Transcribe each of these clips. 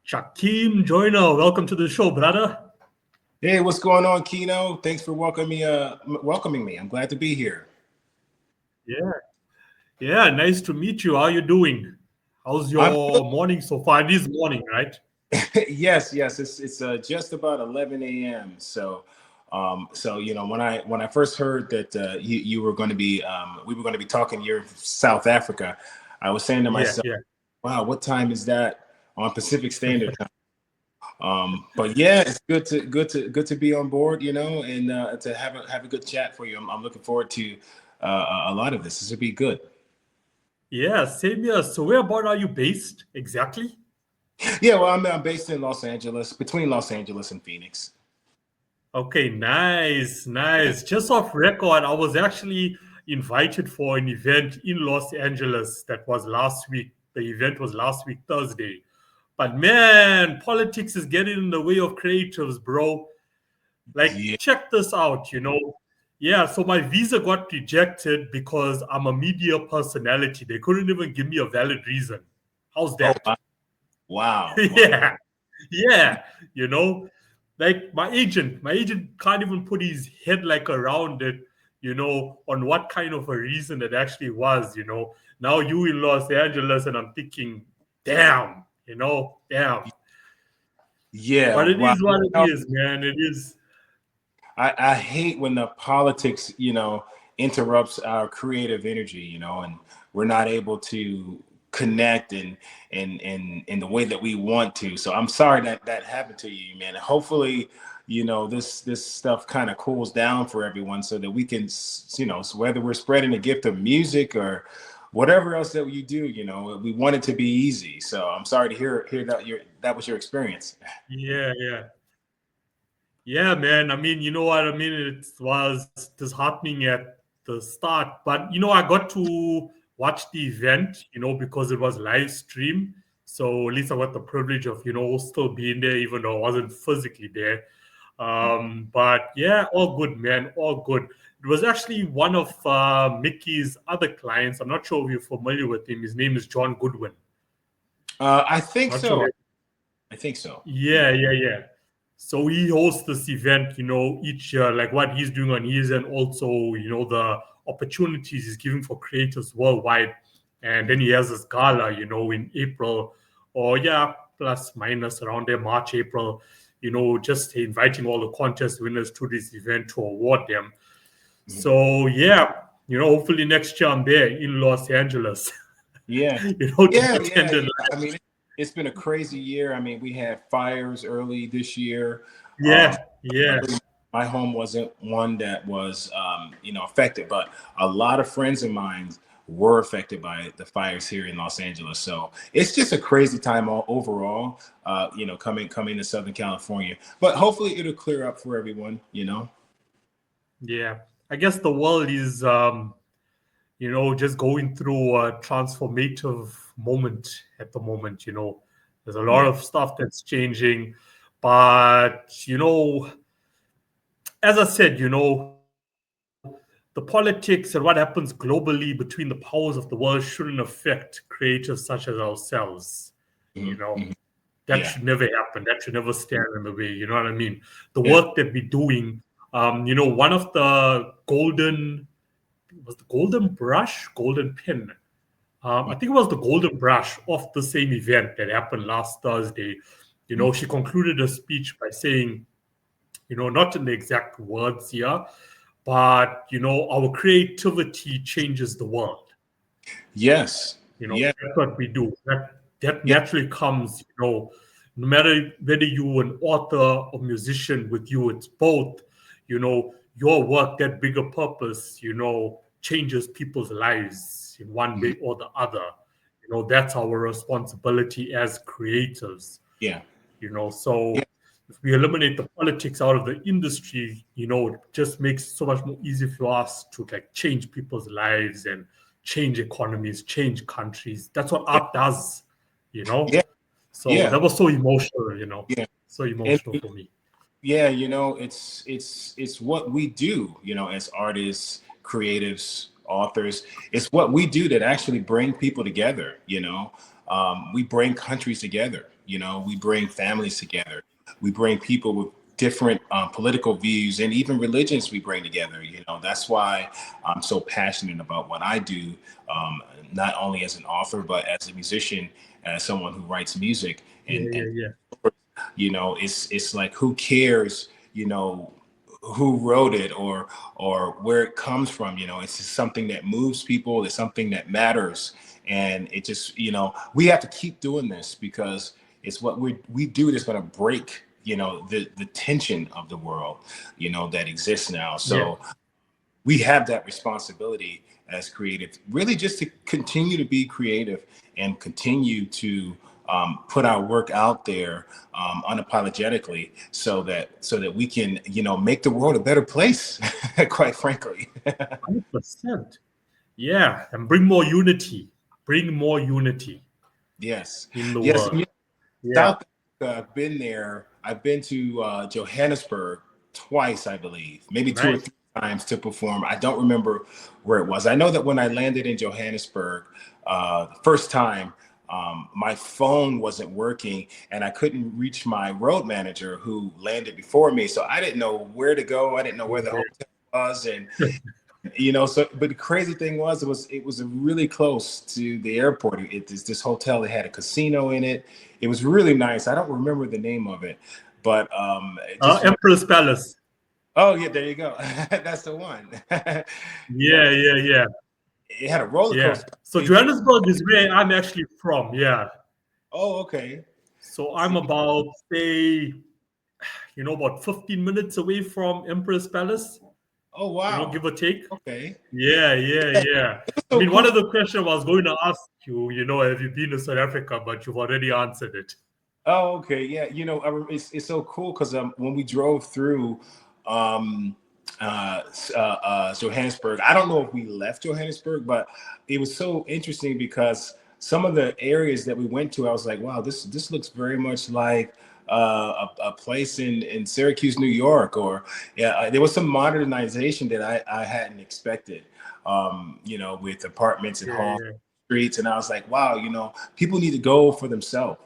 Jackiem Joyner, welcome to the show, brother. Hey, what's going on, Kino? Thanks for welcoming me. I'm glad to be here. Yeah, yeah, nice to meet you. How are you doing? How's I'm your morning so far? It is morning, right? yes. It's just about 11 a.m. So when I first heard that you were going to be we were going to be talking. You're in South Africa. I was saying to Yeah, myself, yeah. "Wow, what time is that on Pacific Standard Time?" But yeah, it's good to be on board, and to have a good chat for you. I'm looking forward to a lot of this. This will be good. Yeah, same here. So where about are you based exactly? Yeah, well, I'm based in Los Angeles, between Los Angeles and Phoenix. Okay, nice, Yeah. nice. Just off record, I was actually invited for an event in Los Angeles that was last week. The event was last week, Thursday. But man, politics is getting in the way of creatives, bro. Like, Yeah. check this out. Yeah, so my visa got rejected because I'm a media personality. They couldn't even give me a valid reason. How's Oh, that? wow. Wow. Wow. Yeah, yeah, you know, like my agent can't even put his head like around it, on what kind of a reason it actually was. Now you in Los Angeles, and I'm thinking, damn. Yeah. But it Wow. is what it is, man. It is. I hate when the politics, interrupts our creative energy, and we're not able to connect and in the way that we want to. So I'm sorry that that happened to you, man. Hopefully, this stuff kind of cools down for everyone so that we can, so whether we're spreading the gift of music or whatever else that you do, we want it to be easy. So I'm sorry to hear that that was your experience. Yeah, yeah. Yeah, man. I mean, you know what I mean? It was disheartening at the start, but I got to watch the event, because it was live stream. So at least I got the privilege of still being there, even though I wasn't physically there. But yeah, all good, man. All good. It was actually one of Mickey's other clients. I'm not sure if you're familiar with him. His name is John Goodwin. I think Not sure. so. I think so. Yeah, yeah, yeah. So he hosts this event, each year, like what he's doing on his and also, the opportunities he's giving for creators worldwide. And then he has this gala, in April, or yeah, plus minus around there, March, April, just inviting all the contest winners to this event to award them. Mhm. So yeah, hopefully next year I'm there in Los Angeles, Yeah. to Yeah, attend yeah, it. yeah. I mean, it's been a crazy year. I mean, we had fires early this year. Um, Yeah, yeah. luckily, my home wasn't one that was, affected, but a lot of friends of mine were affected by the fires here in Los Angeles. So it's just a crazy time overall. Coming to Southern California, but hopefully it'll clear up for everyone. Yeah, I guess the world is just going through a transformative moment at the moment. There's a lot Yeah, of stuff that's changing, but as I said, the politics and what happens globally between the powers of the world shouldn't affect creators such as ourselves. You mhm, know, mhm. that Yeah, should never happen. That should never stand in the way. You know what I mean? The yeah. work that we're doing, one of the golden brush, golden pin. I think it was the golden brush of the same event that happened last Thursday. She concluded her speech by saying, not in the exact words here, but our creativity changes the world. Yes, yeah, That's what we do. That yeah, naturally comes, no matter whether you're an author or musician, with you, it's both, your work, that bigger purpose, changes people's lives in one mhm, way or the other. That's our responsibility as creators, yeah, yeah. so if we eliminate the politics out of the industry, it just makes it so much more easy for us to like change people's lives and change economies, change countries. That's what Yeah, art does. yeah, So yeah, that was so emotional, yeah. so And emotional for me. yeah, it's what we do, as artists, creatives, authors. It's what we do that actually bring people together. We bring countries together. You know, we bring families together. We bring people with different political views and even religions we bring together. You know, that's why I'm so passionate about what I do, not only as an author, but as a musician, as someone who writes music. And you know, it's like, who cares, you know, who wrote it or where it comes from. You know, it's just something that moves people. It's something that matters. And it just, you know, we have to keep doing this because it's what we do that's going to break, you know, the tension of the world, you know, that exists now. So we have that responsibility as creative, really just to continue to be creative and continue to put our work out there unapologetically, so that we can, you know, make the world a better place. Quite frankly. 100%. Yeah, and bring more unity. Bring more unity. Yes. In the Yes. world. South Africa, I've been there. I've been to Johannesburg twice, I believe, maybe two or three times to perform. I don't remember where it was. I know that when I landed in Johannesburg, the first time, my phone wasn't working and I couldn't reach my road manager who landed before me. So I didn't know where to go. I didn't know where the hotel was. And, you know, so, but the crazy thing was, it was really close to the airport. It's this hotel that had a casino in it. It was really nice. I don't remember the name of it, but Empress Palace. Oh yeah, there you go. That's the one. Yeah. It had a roller coaster. So Johannesburg is where I'm actually from. Yeah. Oh, okay. So I'm about, say, you know, about 15 minutes away from Empress Palace. Oh wow. You know, give or take. Okay. Yeah. I mean, one of the questions I was going to ask you, you know, have you been to South Africa? But you've already answered it. Oh, okay. Yeah. You know, it's so cool because when we drove through Johannesburg, I don't know if we left Johannesburg, but it was so interesting because some of the areas that we went to, I was like, wow, this looks very much like a place in Syracuse, New York, or there was some modernization that I hadn't expected, you know, with apartments and homes, streets. And I was like, wow, you know, people need to go for themselves.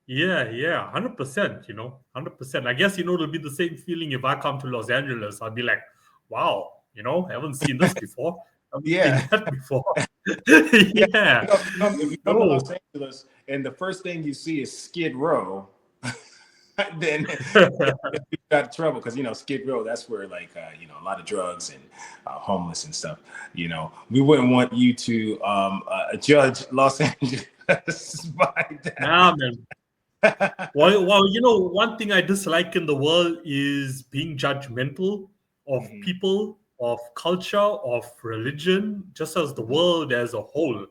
Yeah, 100%, you know, 100%. I guess, you know, it'll be the same feeling if I come to Los Angeles. I'll be like, wow, you know, I haven't seen this before. I've seen that before. Yeah. If you come to Los Angeles and the first thing you see is Skid Row, then you've got trouble because, you know, Skid Row, that's where, like, you know, a lot of drugs and homeless and stuff. You know, we wouldn't want you to judge Los Angeles by that. Nah, man. Well, you know, one thing I dislike in the world is being judgmental of people, of culture, of religion, just as the world as a whole.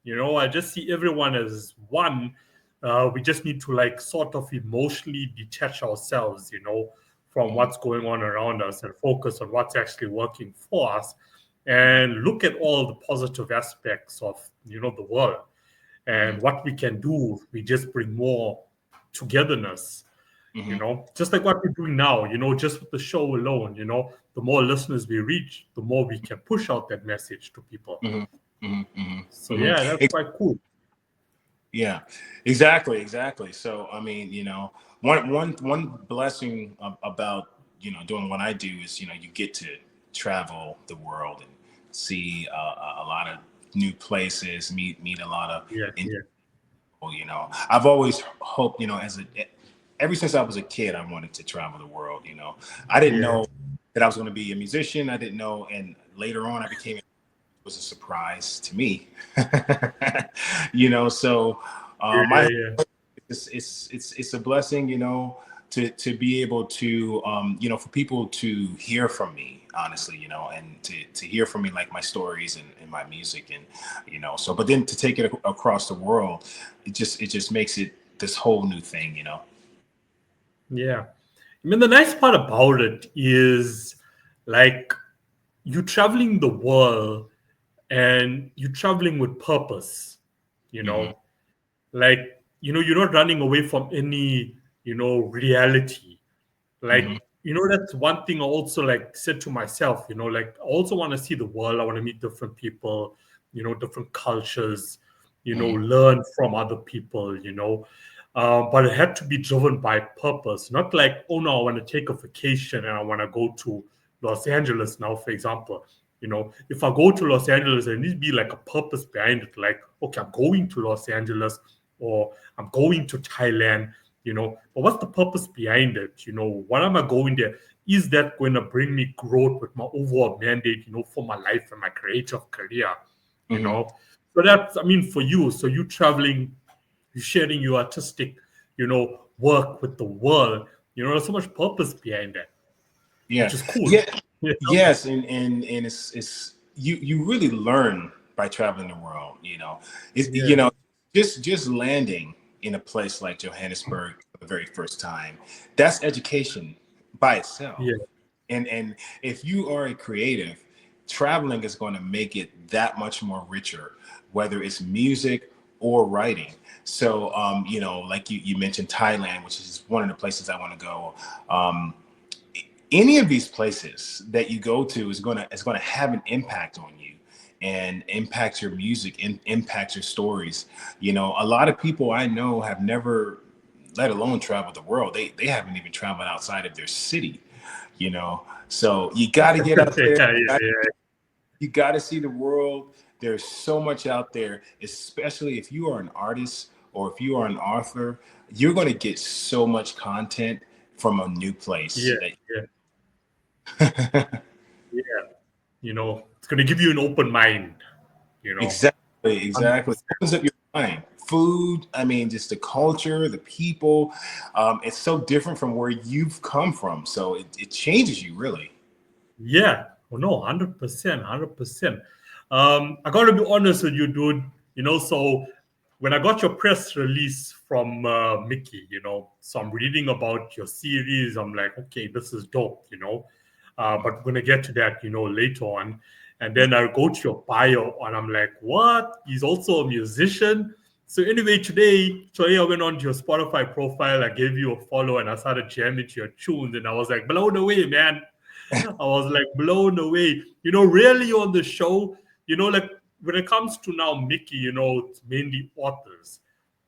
You know, I just see everyone as one. We just need to, like, sort of emotionally detach ourselves, you know, from what's going on around us and focus on what's actually working for us and look at all the positive aspects of, you know, the world and what we can do. We just bring more togetherness, you know, just like what we're doing now, you know, just with the show alone, you know, the more listeners we reach, the more we can push out that message to people. So yeah, that's quite cool. Yeah, exactly. So I mean, you know, one blessing about, you know, doing what I do is, you know, you get to travel the world and see a lot of new places, meet a lot of people. You know, I've always hoped, you know, ever since I was a kid, I wanted to travel the world. You know, I didn't know that I was going to be a musician. I didn't know, and later on, it was a surprise to me. You know, so it's a blessing, you know, to be able to you know, for people to hear from me, honestly, you know, and to hear from me, like my stories and my music, and, you know, so, but then to take it across the world, it just makes it this whole new thing, you know. Yeah, I mean, the nice part about it is, like, you're traveling the world and you're traveling with purpose, you know, like, you know, you're not running away from any, you know, reality. Like, you know, that's one thing I also, like, said to myself, you know, like, I also want to see the world. I want to meet different people, you know, different cultures, learn from other people, but it had to be driven by purpose, not like, oh no, I want to take a vacation and I want to go to Los Angeles now, for example. If I go to Los Angeles, there needs to be like a purpose behind it. Like, okay, I'm going to Los Angeles or I'm going to Thailand, but what's the purpose behind it? Why am I going there? Is that going to bring me growth with my overall mandate, for my life and my creative career, So that's, for you, so you traveling, you sharing your artistic, work with the world, there's so much purpose behind that, Yeah. which is cool. Yeah. Yes. And it's you really learn by traveling the world, just landing in a place like Johannesburg for the very first time, that's education by itself. Yeah. And if you are a creative, traveling is going to make it that much more richer, whether it's music or writing. So, like you mentioned Thailand, which is one of the places I want to go. Any of these places that you go to is going to have an impact on you and impact your music and impact your stories. A lot of people I know have never, let alone traveled the world. They haven't even traveled outside of their city, So you got to get out there. You got to see the world. There's so much out there, especially if you are an artist or if you are an author, you're going to get so much content from a new place. It's going to give you an open mind, Exactly. Opens up your mind. Food, just the culture, the people, it's so different from where you've come from. So it changes you, really. Yeah. Oh, no, 100%, 100%. I got to be honest with you, dude. So when I got your press release from Mickey, so I'm reading about your series. I'm like, okay, this is dope, but we're going to get to that, later on. And then I go to your bio and I'm like, what? He's also a musician. So anyway, today I went on to your Spotify profile. I gave you a follow and I started jamming to your tunes. And I was like, blown away, man. I was like blown away. Really on the show, like when it comes to now Mickey, it's mainly authors.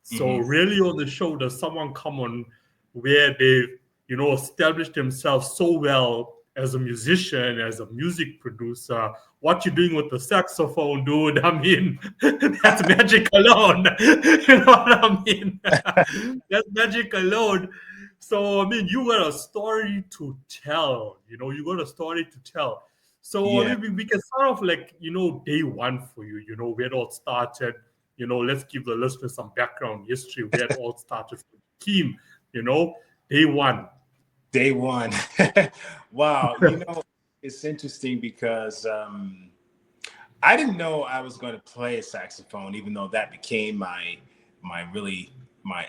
So really on the show, does someone come on where they've, established themselves so well as a musician, as a music producer? What you're doing with the saxophone, dude, that's magic alone. You know what I mean? That's magic alone. So, you got a story to tell, you got a story to tell. So, we can start off like, day one for you, where it all started. Let's give the listeners some background history, where it all started for Keem, day one. Day one. Wow. It's interesting because I didn't know I was going to play a saxophone, even though that became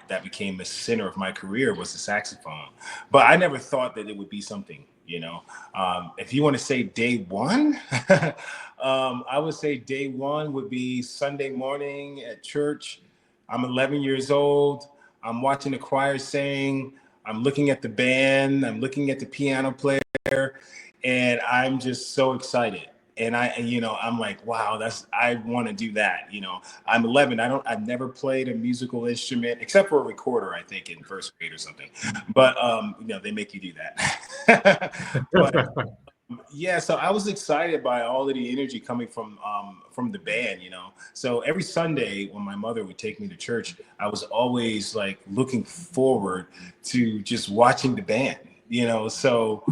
that became the center of my career was the saxophone. But I never thought that it would be something, if you want to say day one, I would say day one would be Sunday morning at church. I'm 11 years old. I'm watching the choir sing. I'm looking at the band. I'm looking at the piano player, and I'm just so excited. And I'm like, wow, I want to do that. I'm 11. I've never played a musical instrument except for a recorder, I think in first grade or something. But, they make you do that. But, yeah, so I was excited by all of the energy coming from the band, So every Sunday when my mother would take me to church, I was always like looking forward to just watching the band, So,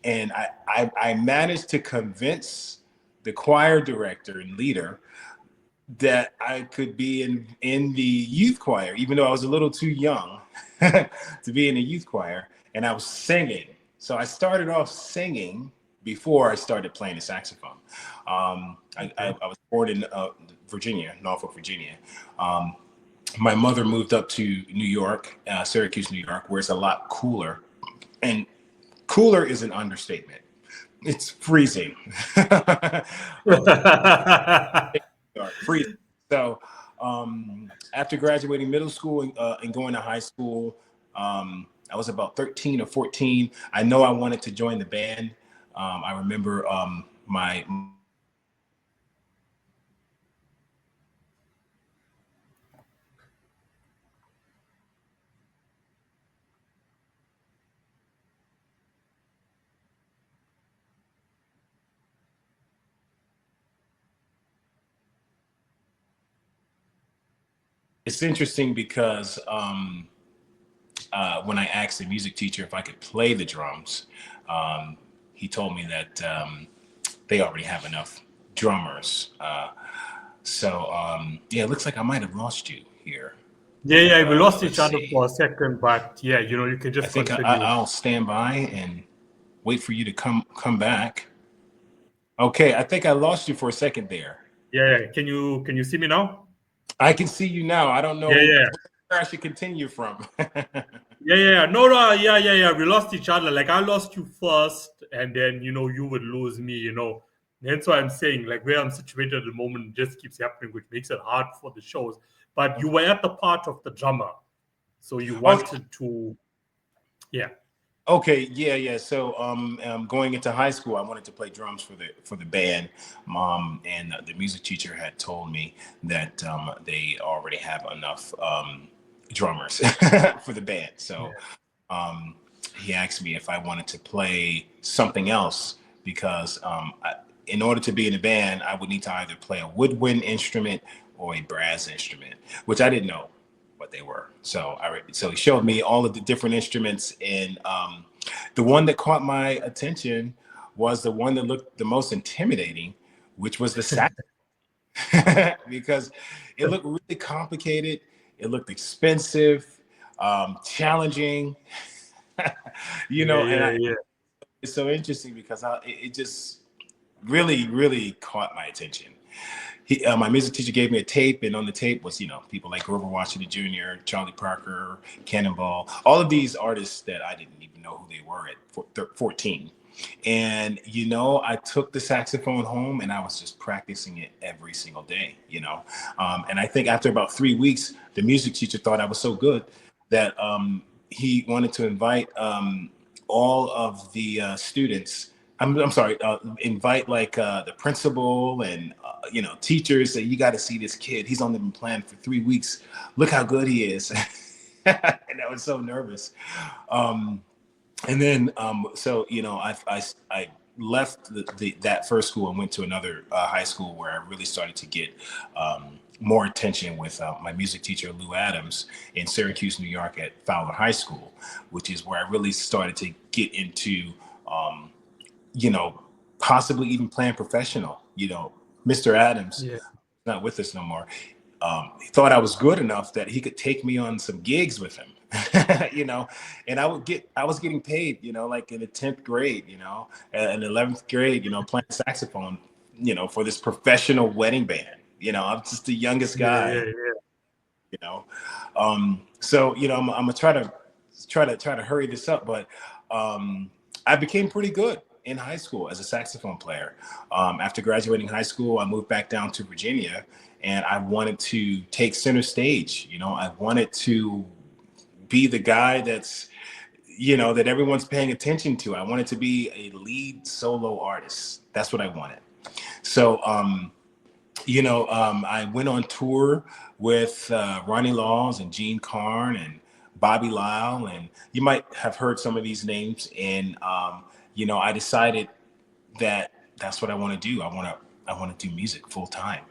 and I managed to convince the choir director and leader that I could be in the youth choir, even though I was a little too young to be in the youth choir, and I was singing. So I started off singing before I started playing the saxophone. I was born in Virginia, Norfolk, Virginia. My mother moved up to New York, Syracuse, New York, where it's a lot cooler. And cooler is an understatement. It's freezing. Freezing. So after graduating middle school and going to high school, I was about 13 or 14. I know I wanted to join the band. I remember my It's interesting because when I asked the music teacher if I could play the drums, he told me that they already have enough drummers. Yeah, it looks like I might have lost you here. Yeah, we lost Let's each other see. for a second, but yeah, you can I just think continue. I'll stand by and wait for you to come back. Okay, I think I lost you for a second there. Yeah. Can you see me now? I can see you now. I don't Yeah, know yeah. where I should continue from. Yeah. No, yeah. We lost each other. Like I lost you first, and then you would lose me. That's why I'm saying, like, where I'm situated at the moment just keeps happening, which makes it hard for the shows. But you were at the part of the drummer, so you Oh, wanted to, yeah. okay, yeah. So, going into high school, I wanted to play drums for the band. And the music teacher had told me that they already have enough drummers for the band. Yeah. So, um, he asked me if I wanted to play something else because in order to be in a band, I would need to either play a woodwind instrument or a brass instrument, which I didn't know what they were. So he showed me all of the different instruments, and the one that caught my attention was the one that looked the most intimidating, which was the sax, because it looked really complicated. It looked expensive, challenging, and Yeah. it's so interesting because it just really, really caught my attention. My music teacher gave me a tape, and on the tape was, people like Grover Washington Jr., Charlie Parker, Cannonball, all of these artists that I didn't even know who they were at 14. And, I took the saxophone home and I was just practicing it every single day. And I think after about 3 weeks, the music teacher thought I was so good that he wanted to invite all of the students. I'm sorry, invite like the principal and teachers, that you got to see this kid. He's only been playing for 3 weeks. Look how good he is. And I was so nervous. And then I left that first school and went to another high school where I really started to get more attention with my music teacher Lou Adams in Syracuse, New York, at Fowler High School, which is where I really started to get into possibly even playing professional. Mr. Adams, Yeah. not with us no more. He thought I was good enough that he could take me on some gigs with him, and I was getting paid, like in the 10th grade, and 11th grade, playing saxophone, for this professional wedding band. I'm just the youngest guy, Yeah. you know. I'm gonna try to hurry this up, but I became pretty good in high school as a saxophone player. After graduating high school, I moved back down to Virginia, and I wanted to take center stage. I wanted to be the guy that everyone's paying attention to. I wanted to be a lead solo artist. That's what I wanted. So, I went on tour with Ronnie Laws and Gene Carn and Bobby Lyle, and you might have heard some of these names. And I decided that that's what I want to do. I want to do music full time.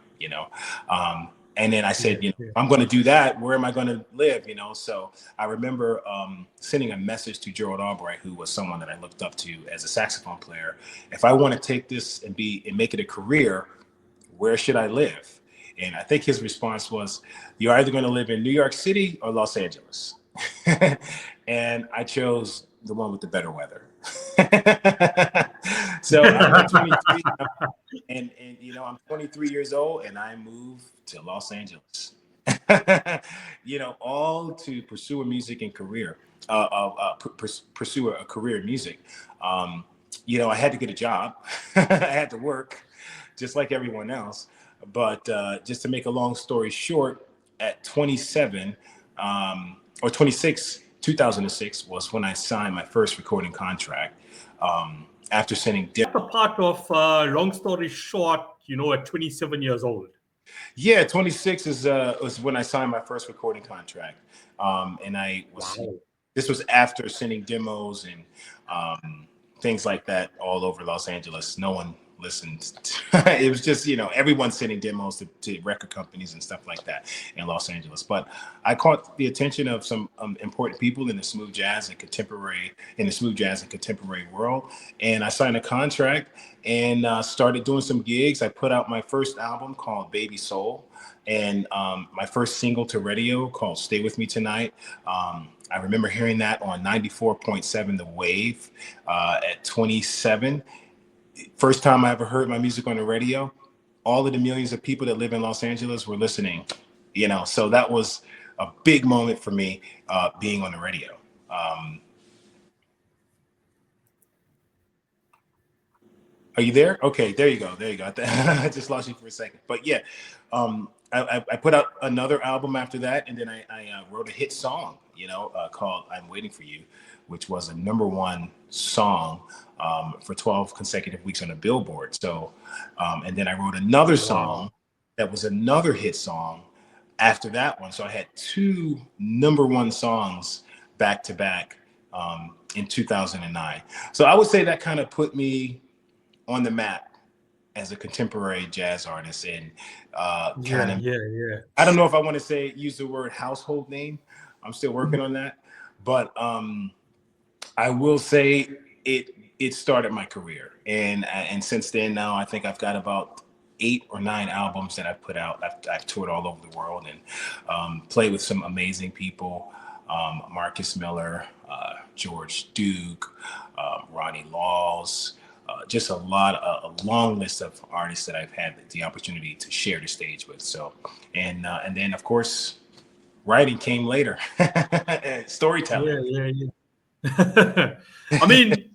And then I said, Yeah. I'm going to do that. Where am I going to live? So I remember sending a message to Gerald Albright, who was someone that I looked up to as a saxophone player. If I want to take this and make it a career, where should I live? And I think his response was, you're either going to live in New York City or Los Angeles. And I chose the one with the better weather. So I'm 23, and I'm 23 years old, and I moved to Los Angeles. All to pursue a music and career, pursue a career in music. I had to get a job. I had to work, just like everyone else. But just to make a long story short, at 27 or 26, 2006 was when I signed my first recording contract. After sending That's the part of long story short, at 27 years old. Yeah, 26 was when I signed my first recording contract. And Wow. this was after sending demos and things like that all over Los Angeles. No one listened to, it was just, everyone sending demos to record companies and stuff like that in Los Angeles. But I caught the attention of some important people in the smooth jazz and contemporary world. And I signed a contract and started doing some gigs. I put out my first album called Baby Soul, and my first single to radio called Stay With Me Tonight. I remember hearing that on 94.7 The Wave at 27. First time I ever heard my music on the radio. All of the millions of people that live in Los Angeles were listening, so that was a big moment for me, being on the radio. Are you there? Okay, there you go. I just lost you for a second. But yeah, I put out another album after that, and then I wrote a hit song, called I'm Waiting for You, which was a #1 song for 12 consecutive weeks on the Billboard. So, and then I wrote another song that was another hit song after that one. So I had 2 #1 songs back to back in 2009. So I would say that kind of put me on the map as a contemporary jazz artist, and kind of, I don't know if I want to use the word household name. I'm still working on that, but I will say it started my career, and since then, now I think I've got about 8 or 9 albums that I've put out. I've toured all over the world and played with some amazing people, Marcus Miller, George Duke, Ronnie Laws. Just a long list of artists that I've had the opportunity to share the stage with. So, and then of course, writing came later. Storytelling. Yeah. I mean,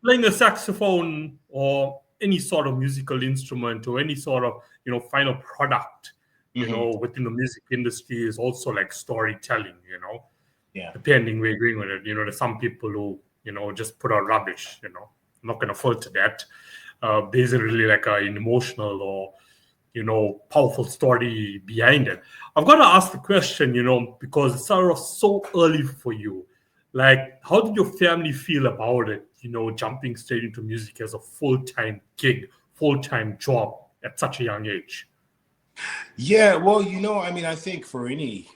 playing a saxophone or any sort of musical instrument or any sort of final product, within the music industry is also like storytelling. Yeah. Depending where you're going with it. There's some people who just put out rubbish. I'm not going to filter that. There isn't really like an emotional or, powerful story behind it. I've got to ask the question, because it's sort of so early for you. Like, how did your family feel about it, jumping straight into music as a full-time gig, full-time job at such a young age? Yeah, well, I think for any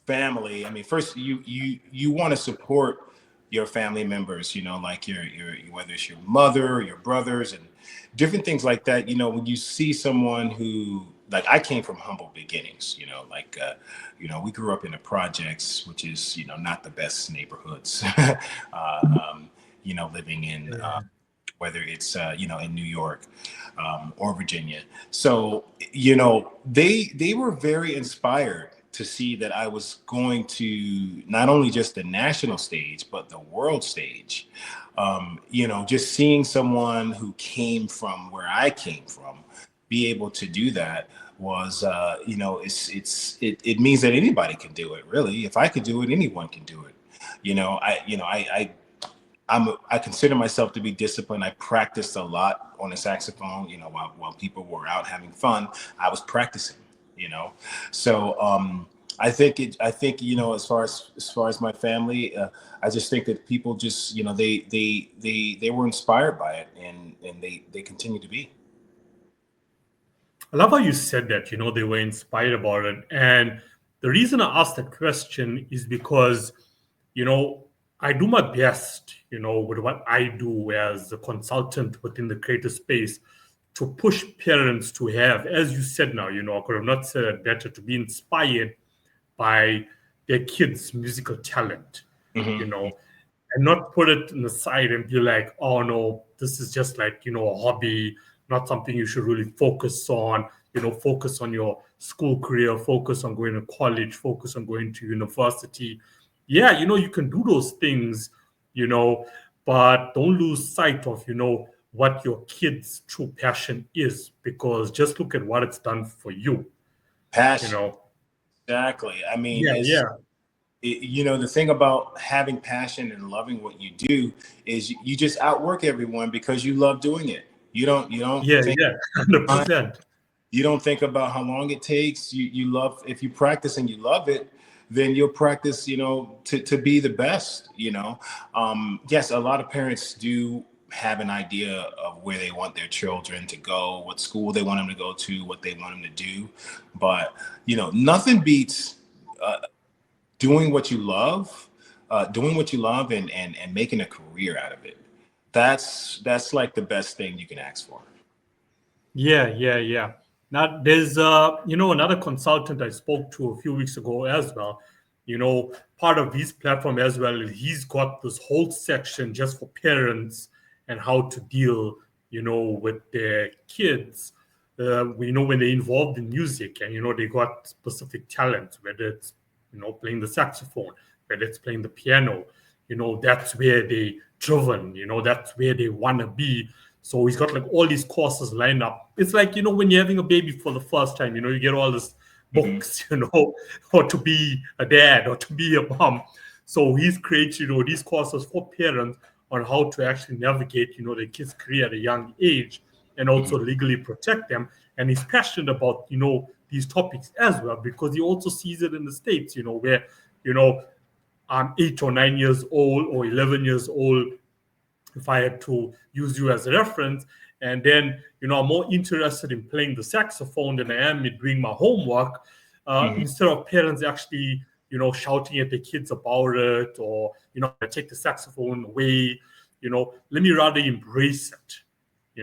family, first you want to support your family members, like your whether it's your mother or your brothers and different things like that. When you see someone who, like, I came from humble beginnings, we grew up in the projects, which is, not the best neighborhoods, living in, whether it's, in New York or Virginia. So, they were very inspired to see that I was going to not only just the national stage, but the world stage. Just seeing someone who came from where I came from be able to do that was, it means that anybody can do it. Really, if I could do it, anyone can do it. I consider myself to be disciplined. I practiced a lot on the saxophone. While people were out having fun, I was practicing. So I think as far as my family, I just think that people just they were inspired by it, and they continue to be. I love how you said that, they were inspired about it. And the reason I asked that question is because, I do my best, with what I do as a consultant within the creative space to push parents to have, as you said now, I could have not said it better, to be inspired by their kids' musical talent, and not put it on the side and be like, oh no, this is just like, a hobby, not something you should really focus on, focus on your school career, focus on going to college, focus on going to university. Yeah, you can do those things, but don't lose sight of, what your kid's true passion is, because just look at what it's done for you. Passion. Exactly. The thing about having passion and loving what you do is you just outwork everyone because you love doing it. You don't think 100%. You don't think about how long it takes. You love, if you practice and you love it, then you'll practice, to be the best, Yes, a lot of parents do have an idea of where they want their children to go, what school they want them to go to, what they want them to do. But, nothing beats doing what you love, and making a career out of it. That's like the best thing you can ask for. Yeah. Now, there's, another consultant I spoke to a few weeks ago as well. Part of his platform as well, he's got this whole section just for parents and how to deal, with their kids. When they're involved in music and, they got specific talent, whether it's, playing the saxophone, whether it's playing the piano, that's where they driven, that's where they want to be. So he's got like all these courses lined up. It's like, when you're having a baby for the first time, you get all these books, or to be a dad or to be a mom. So he's created, these courses for parents on how to actually navigate, their kids' career at a young age and also legally protect them. And he's passionate about, these topics as well, because he also sees it in the States, where, I'm 8 or 9 years old or 11 years old, if I had to use you as a reference, and then, I'm more interested in playing the saxophone than I am in doing my homework, instead of parents actually, shouting at their kids about it, or, take the saxophone away, let me rather embrace it,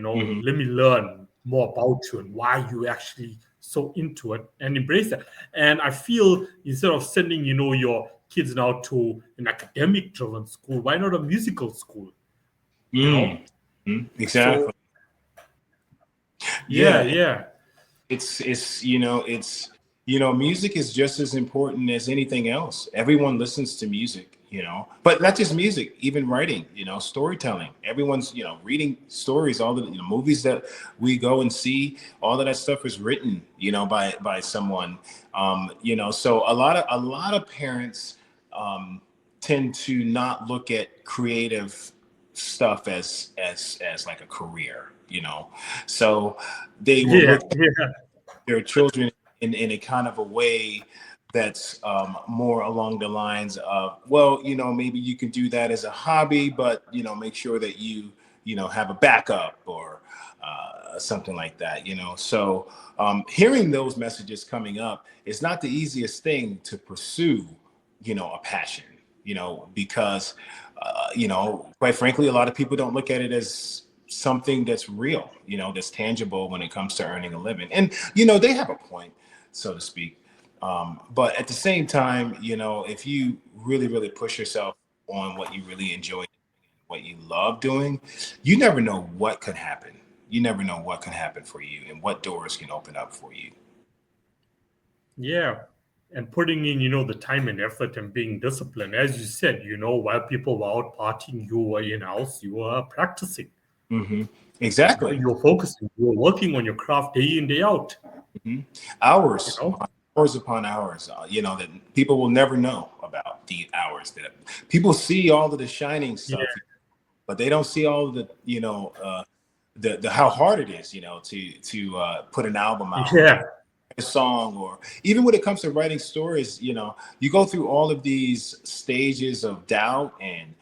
let me learn more about you and why you actually so into it and embrace it. And I feel instead of sending, your kids now to an academic driven school, why not a musical school? Exactly. So, yeah. It's music is just as important as anything else. Everyone listens to music, but not just music, even writing, storytelling. Everyone's, reading stories, all the movies that we go and see, all of that stuff is written, by someone. So a lot of parents tend to not look at creative stuff as like a career, so they will look at their children in a kind of a way that's more along the lines of, well, maybe you can do that as a hobby, but make sure that you have a backup or something like that. So hearing those messages coming up is not the easiest thing to pursue, a passion, because quite frankly, a lot of people don't look at it as something that's real, that's tangible when it comes to earning a living. And, they have a point, so to speak. But at the same time, if you really, really push yourself on what you really enjoy, what you love doing, you never know what could happen. You never know what can happen for you and what doors can open up for you. Yeah. And putting in, the time and effort and being disciplined. As you said, while people were out partying, you were in-house, you were practicing. Exactly. You were focusing, you were working on your craft day in, day out. Hours upon hours, that people will never know about the hours that people see all of the shining stuff, but they don't see all of the, the how hard it is, to put an album out. A song, or even when it comes to writing stories, you go through all of these stages of doubt and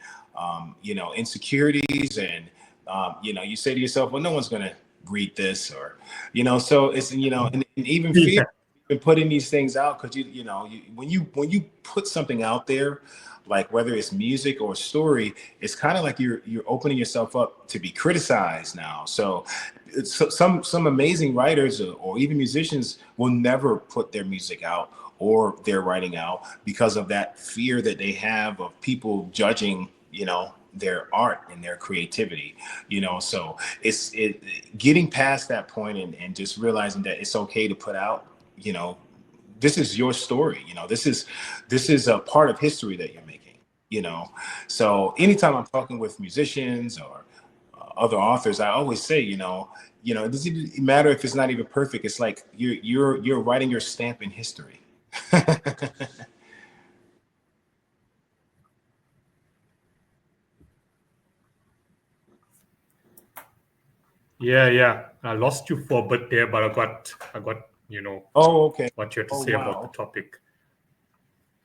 insecurities, and you say to yourself, well, no one's gonna read this, or so it's and even fear in putting these things out, because when you put something out there, like whether it's music or story, it's kind of like you're opening yourself up to be criticized now. So some amazing writers or even musicians will never put their music out or their writing out because of that fear that they have of people judging, their art and their creativity, so it's getting past that point and just realizing that it's okay to put out, this is your story, this is a part of history that you're making, so anytime I'm talking with musicians or other authors, I always say, it doesn't matter if it's not even perfect. It's like you're writing your stamp in history. Yeah. I lost you for a bit there, but I got Oh, okay. what you had to say about the topic.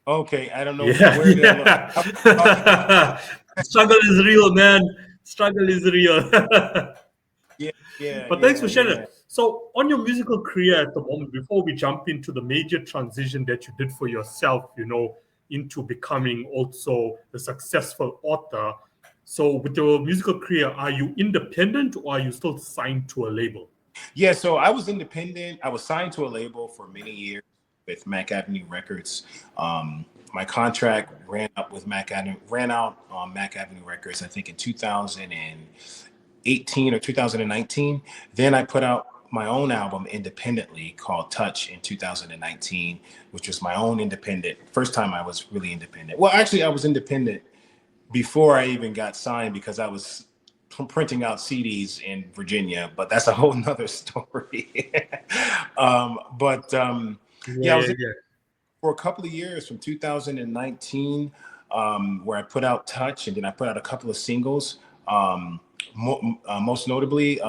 Okay, I don't know where did I struggle is real, man. Struggle is real. Yeah, yeah, But thanks yeah, for sharing yeah. it. So, on your musical career at the moment, before we jump into the major transition that you did for yourself, into becoming also a successful author. So, with your musical career, are you independent or are you still signed to a label? Yeah, so I was independent. I was signed to a label for many years with Mac Avenue Records. My contract ran out on Mac Avenue Records, I think in 2018 or 2019. Then I put out my own album independently called Touch in 2019, which was my own independent. First time I was really independent. Well, actually, I was independent before I even got signed because I was printing out CDs in Virginia, but that's a whole nother story. Yeah, I Yeah, was in yeah. for a couple of years from 2019, where I put out Touch and then I put out a couple of singles. Most notably,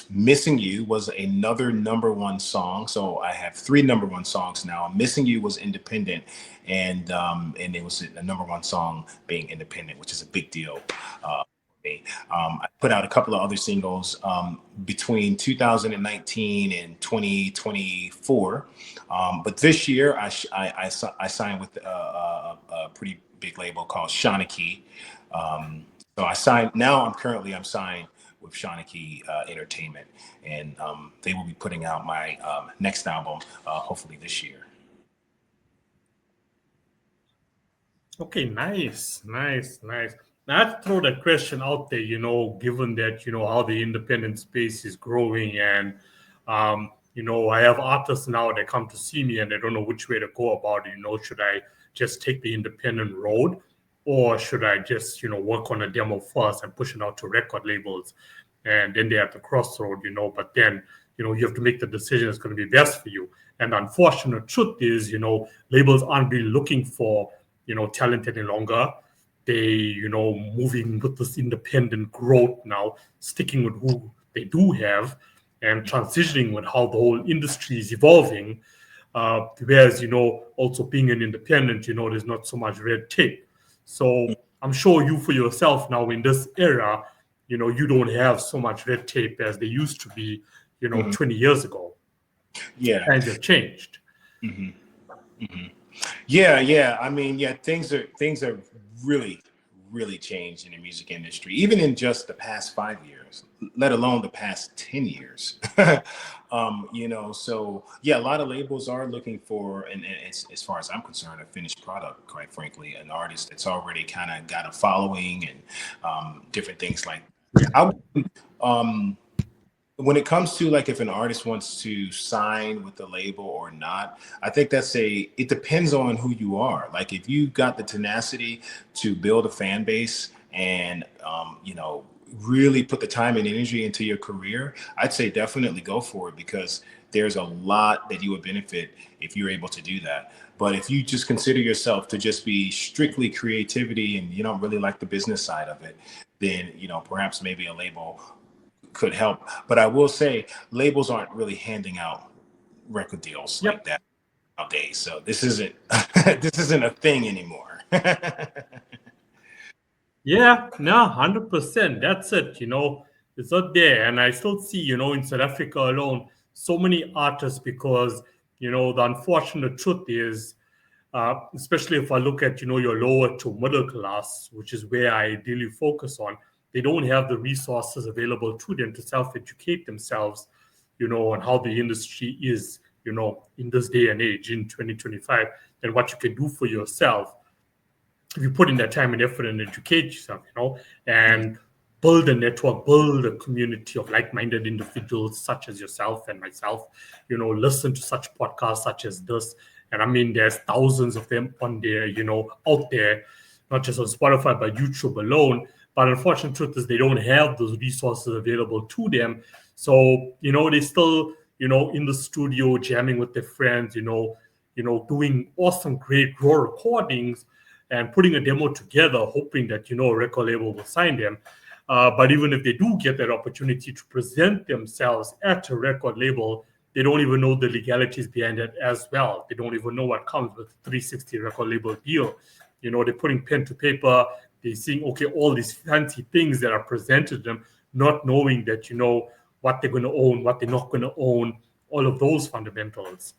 Missing You was another number one song. So I have three number one songs now. Missing You was independent, and it was a number one song being independent, which is a big deal. I put out a couple of other singles between 2019 and 2024. But this year, I signed with a pretty big label called Shawnee. So I signed. Now I'm signed with Shawnee Entertainment, and they will be putting out my next album hopefully this year. Okay, nice, nice, nice. Now, I have to throw that question out there, given that, how the independent space is growing and, I have artists now that come to see me and they don't know which way to go about it. Should I just take the independent road or should I just, work on a demo first and push it out to record labels? And then they're at the crossroad, but then, you have to make the decision that's going to be best for you. And the unfortunate truth is, labels aren't really looking for, talent any longer. They, moving with this independent growth now, sticking with who they do have and transitioning with how the whole industry is evolving. Whereas, also being an independent, there's not so much red tape. So I'm sure you for yourself now in this era, you don't have so much red tape as they used to be, 20 years ago. Yeah. Times have changed. Mm-hmm. Mm-hmm. Yeah. I mean, yeah, things are really, really changed in the music industry, even in just the past 5 years, let alone the past 10 years. So yeah, a lot of labels are looking for, and it's, as far as I'm concerned, a finished product, quite frankly, an artist that's already kind of got a following and different things like that. When it comes to like if an artist wants to sign with the label or not, I think it depends on who you are. Like if you got the tenacity to build a fan base and really put the time and energy into your career, I'd say definitely go for it because there's a lot that you would benefit if you're able to do that. But if you just consider yourself to just be strictly creativity and you don't really like the business side of it, then perhaps maybe a label could help. But I will say labels aren't really handing out record deals like that nowadays. So this isn't a thing anymore. Yeah, no, 100%. That's it. It's not there. And I still see, in South Africa alone, so many artists because, the unfortunate truth is, especially if I look at, your lower to middle class, which is where I ideally focus on, they don't have the resources available to them to self-educate themselves, on how the industry is, in this day and age in 2025 and what you can do for yourself if you put in that time and effort and educate yourself, and build a network, build a community of like-minded individuals such as yourself and myself, listen to such podcasts such as this. And I mean, there's thousands of them on there, out there, not just on Spotify, but YouTube alone. But unfortunate truth is they don't have those resources available to them. So, they still, in the studio jamming with their friends, doing awesome, great raw recordings and putting a demo together, hoping that, a record label will sign them. But even if they do get that opportunity to present themselves at a record label, they don't even know the legalities behind it as well. They don't even know what comes with a 360 record label deal. They're putting pen to paper, They're seeing, okay, all these fancy things that are presented to them, not knowing that, what they're going to own, what they're not going to own, all of those fundamentals.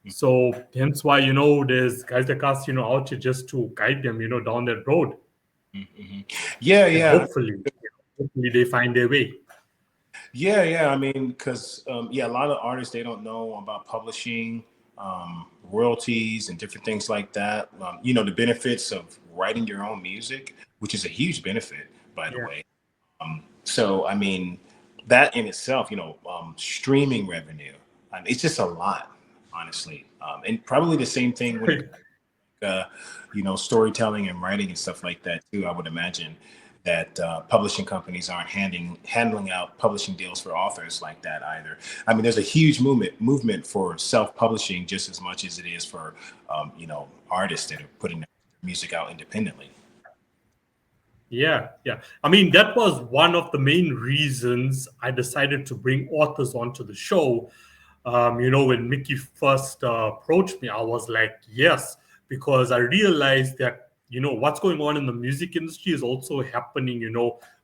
So hence why, there's guys like us, out here just to guide them, down that road. Mm-hmm. Yeah, and yeah. hopefully they find their way. Yeah. I mean, because a lot of artists, they don't know about publishing, royalties, and different things like that. The benefits of writing your own music, which is a huge benefit, by the way. So, I mean, that in itself, streaming revenue, it's just a lot, honestly. And probably the same thing with, storytelling and writing and stuff like that, too, I would imagine. That publishing companies aren't handling out publishing deals for authors like that either. I mean, there's a huge movement for self-publishing just as much as it is for, artists that are putting their music out independently. Yeah. I mean, that was one of the main reasons I decided to bring authors onto the show. When Mickey first approached me, I was like, yes, because I realized that what's going on in the music industry is also happening,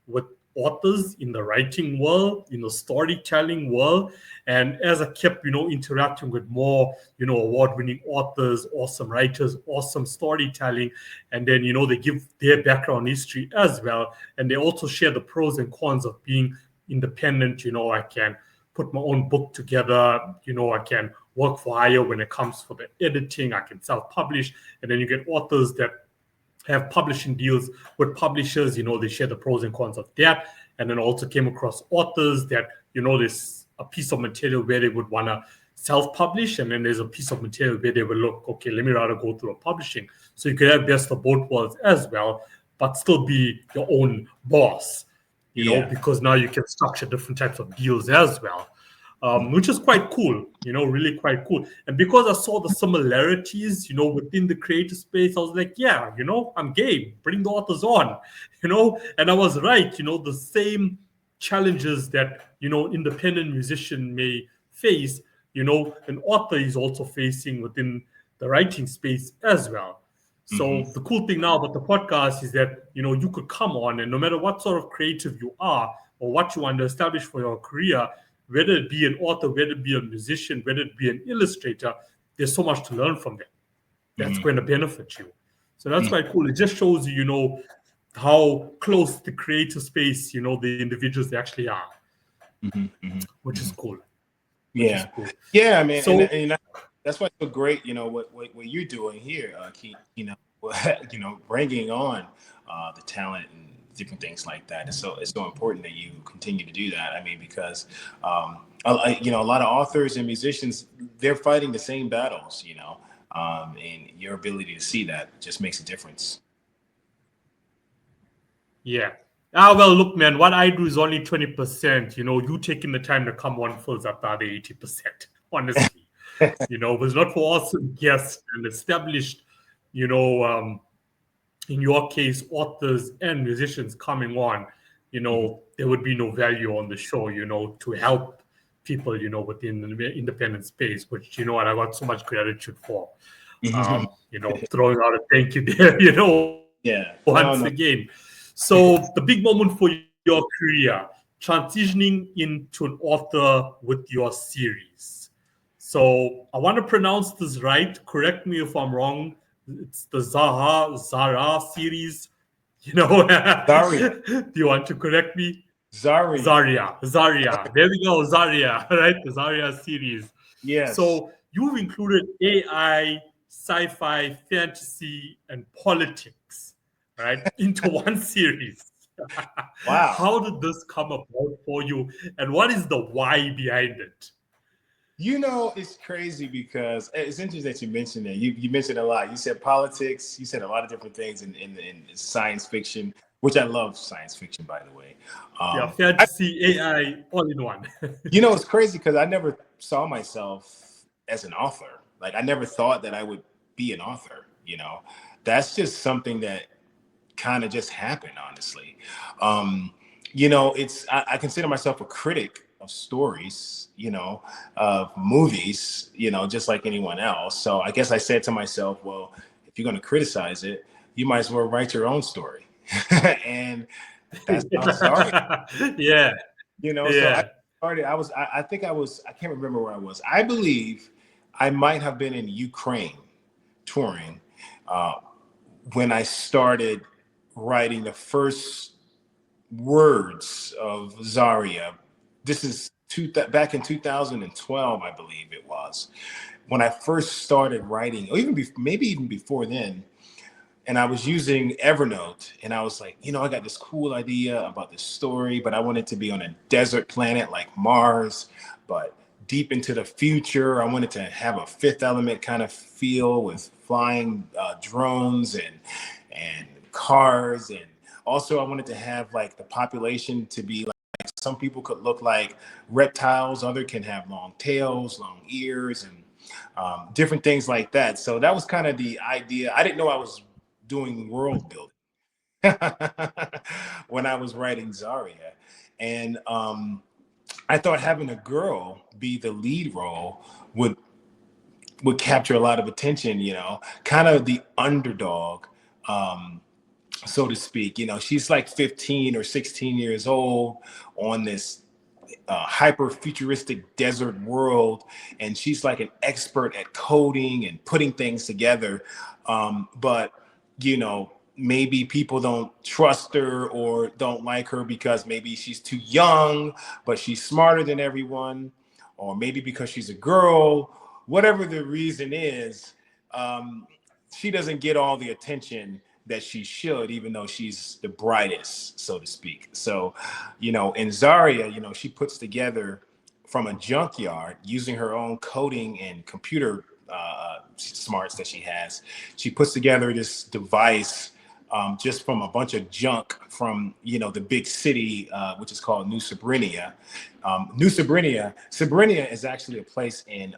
with authors in the writing world, in the storytelling world. And as I kept, interacting with more, award-winning authors, awesome writers, awesome storytelling, and then, they give their background history as well. And they also share the pros and cons of being independent. I can put my own book together, I can work for hire when it comes for the editing, I can self-publish, and then you get authors that have publishing deals with publishers, they share the pros and cons of that. And then also came across authors that, there's a piece of material where they would want to self-publish, and then there's a piece of material where they will look, okay, let me rather go through a publishing. So you could have best of both worlds as well, but still be your own boss, because now you can structure different types of deals as well. Which is quite cool, really quite cool. And because I saw the similarities, within the creative space, I was like, yeah, I'm game, bring the authors on, and I was right, the same challenges that, independent musician may face, an author is also facing within the writing space as well. So the cool thing now about the podcast is that, you could come on, and no matter what sort of creative you are or what you want to establish for your career, whether it be an author, whether it be a musician, whether it be an illustrator, there's so much to learn from them. That's going to benefit you. So that's quite cool. It just shows you, how close the creative space, the individuals they actually are, which is cool. Yeah. Yeah, I mean, so, and that's why it's so great, what you're doing here, Keith, bringing on the talent and different things like that. It's so important that you continue to do that. I mean, because a lot of authors and musicians, they're fighting the same battles, and your ability to see that just makes a difference. Yeah. Well, look, man, what I do is only 20%. You taking the time to come on fills up the other 80%, honestly. If it's not for awesome guests and established, in your case, authors and musicians coming on, there would be no value on the show, to help people, within the independent space, which, I got so much gratitude for. Throwing out a thank you there, once again. So the big moment for your career, transitioning into an author with your series. So I want to pronounce this right. Correct me if I'm wrong. It's the Zarya series, Zarya. Do you want to correct me? Zarya. There we go, Zarya, right? The Zarya series. Yes. So you've included AI, sci-fi, fantasy, and politics, right, into one series. Wow. How did this come about for you, and what is the why behind it? It's crazy because it's interesting that you mentioned that. You mentioned a lot. You said politics. You said a lot of different things in science fiction, which I love science fiction, by the way. Fantasy, AI, all in one. It's crazy because I never saw myself as an author. Like, I never thought that I would be an author. That's just something that kind of just happened, honestly. I consider myself a critic of stories, of movies, just like anyone else. So I guess I said to myself, well, if you're going to criticize it, you might as well write your own story. And that's how Zarya, Yeah, you know. So I yeah. started. I think I was. I can't remember where I was. I believe I might have been in Ukraine touring uh, when I started writing the first words of Zarya. This is back in 2012, I believe it was, when I first started writing, or even maybe even before then. And I was using Evernote, and I was like, you know, I got this cool idea about this story, but I want it to be on a desert planet like Mars, but deep into the future. I wanted to have a Fifth Element kind of feel with flying drones and cars, and also I wanted to have like the population to be like, some people could look like reptiles, other can have long tails, long ears, and different things like that. So that was kind of the idea. I didn't know I was doing world building when I was writing Zarya. And I thought having a girl be the lead role would capture a lot of attention, you know, kind of the underdog, so to speak. You know, she's like 15 or 16 years old on this hyper futuristic desert world, and she's like an expert at coding and putting things together. But you know, maybe people don't trust her or don't like her because maybe she's too young, but she's smarter than everyone, or maybe because she's a girl. Whatever the reason is, she doesn't get all the attention that she should, even though she's the brightest, so to speak. So, you know, in Zarya, you know, she puts together from a junkyard using her own coding and computer smarts that she has. She puts together this device just from a bunch of junk from, you know, the big city, which is called New Sabrinia. Sabrinia is actually a place in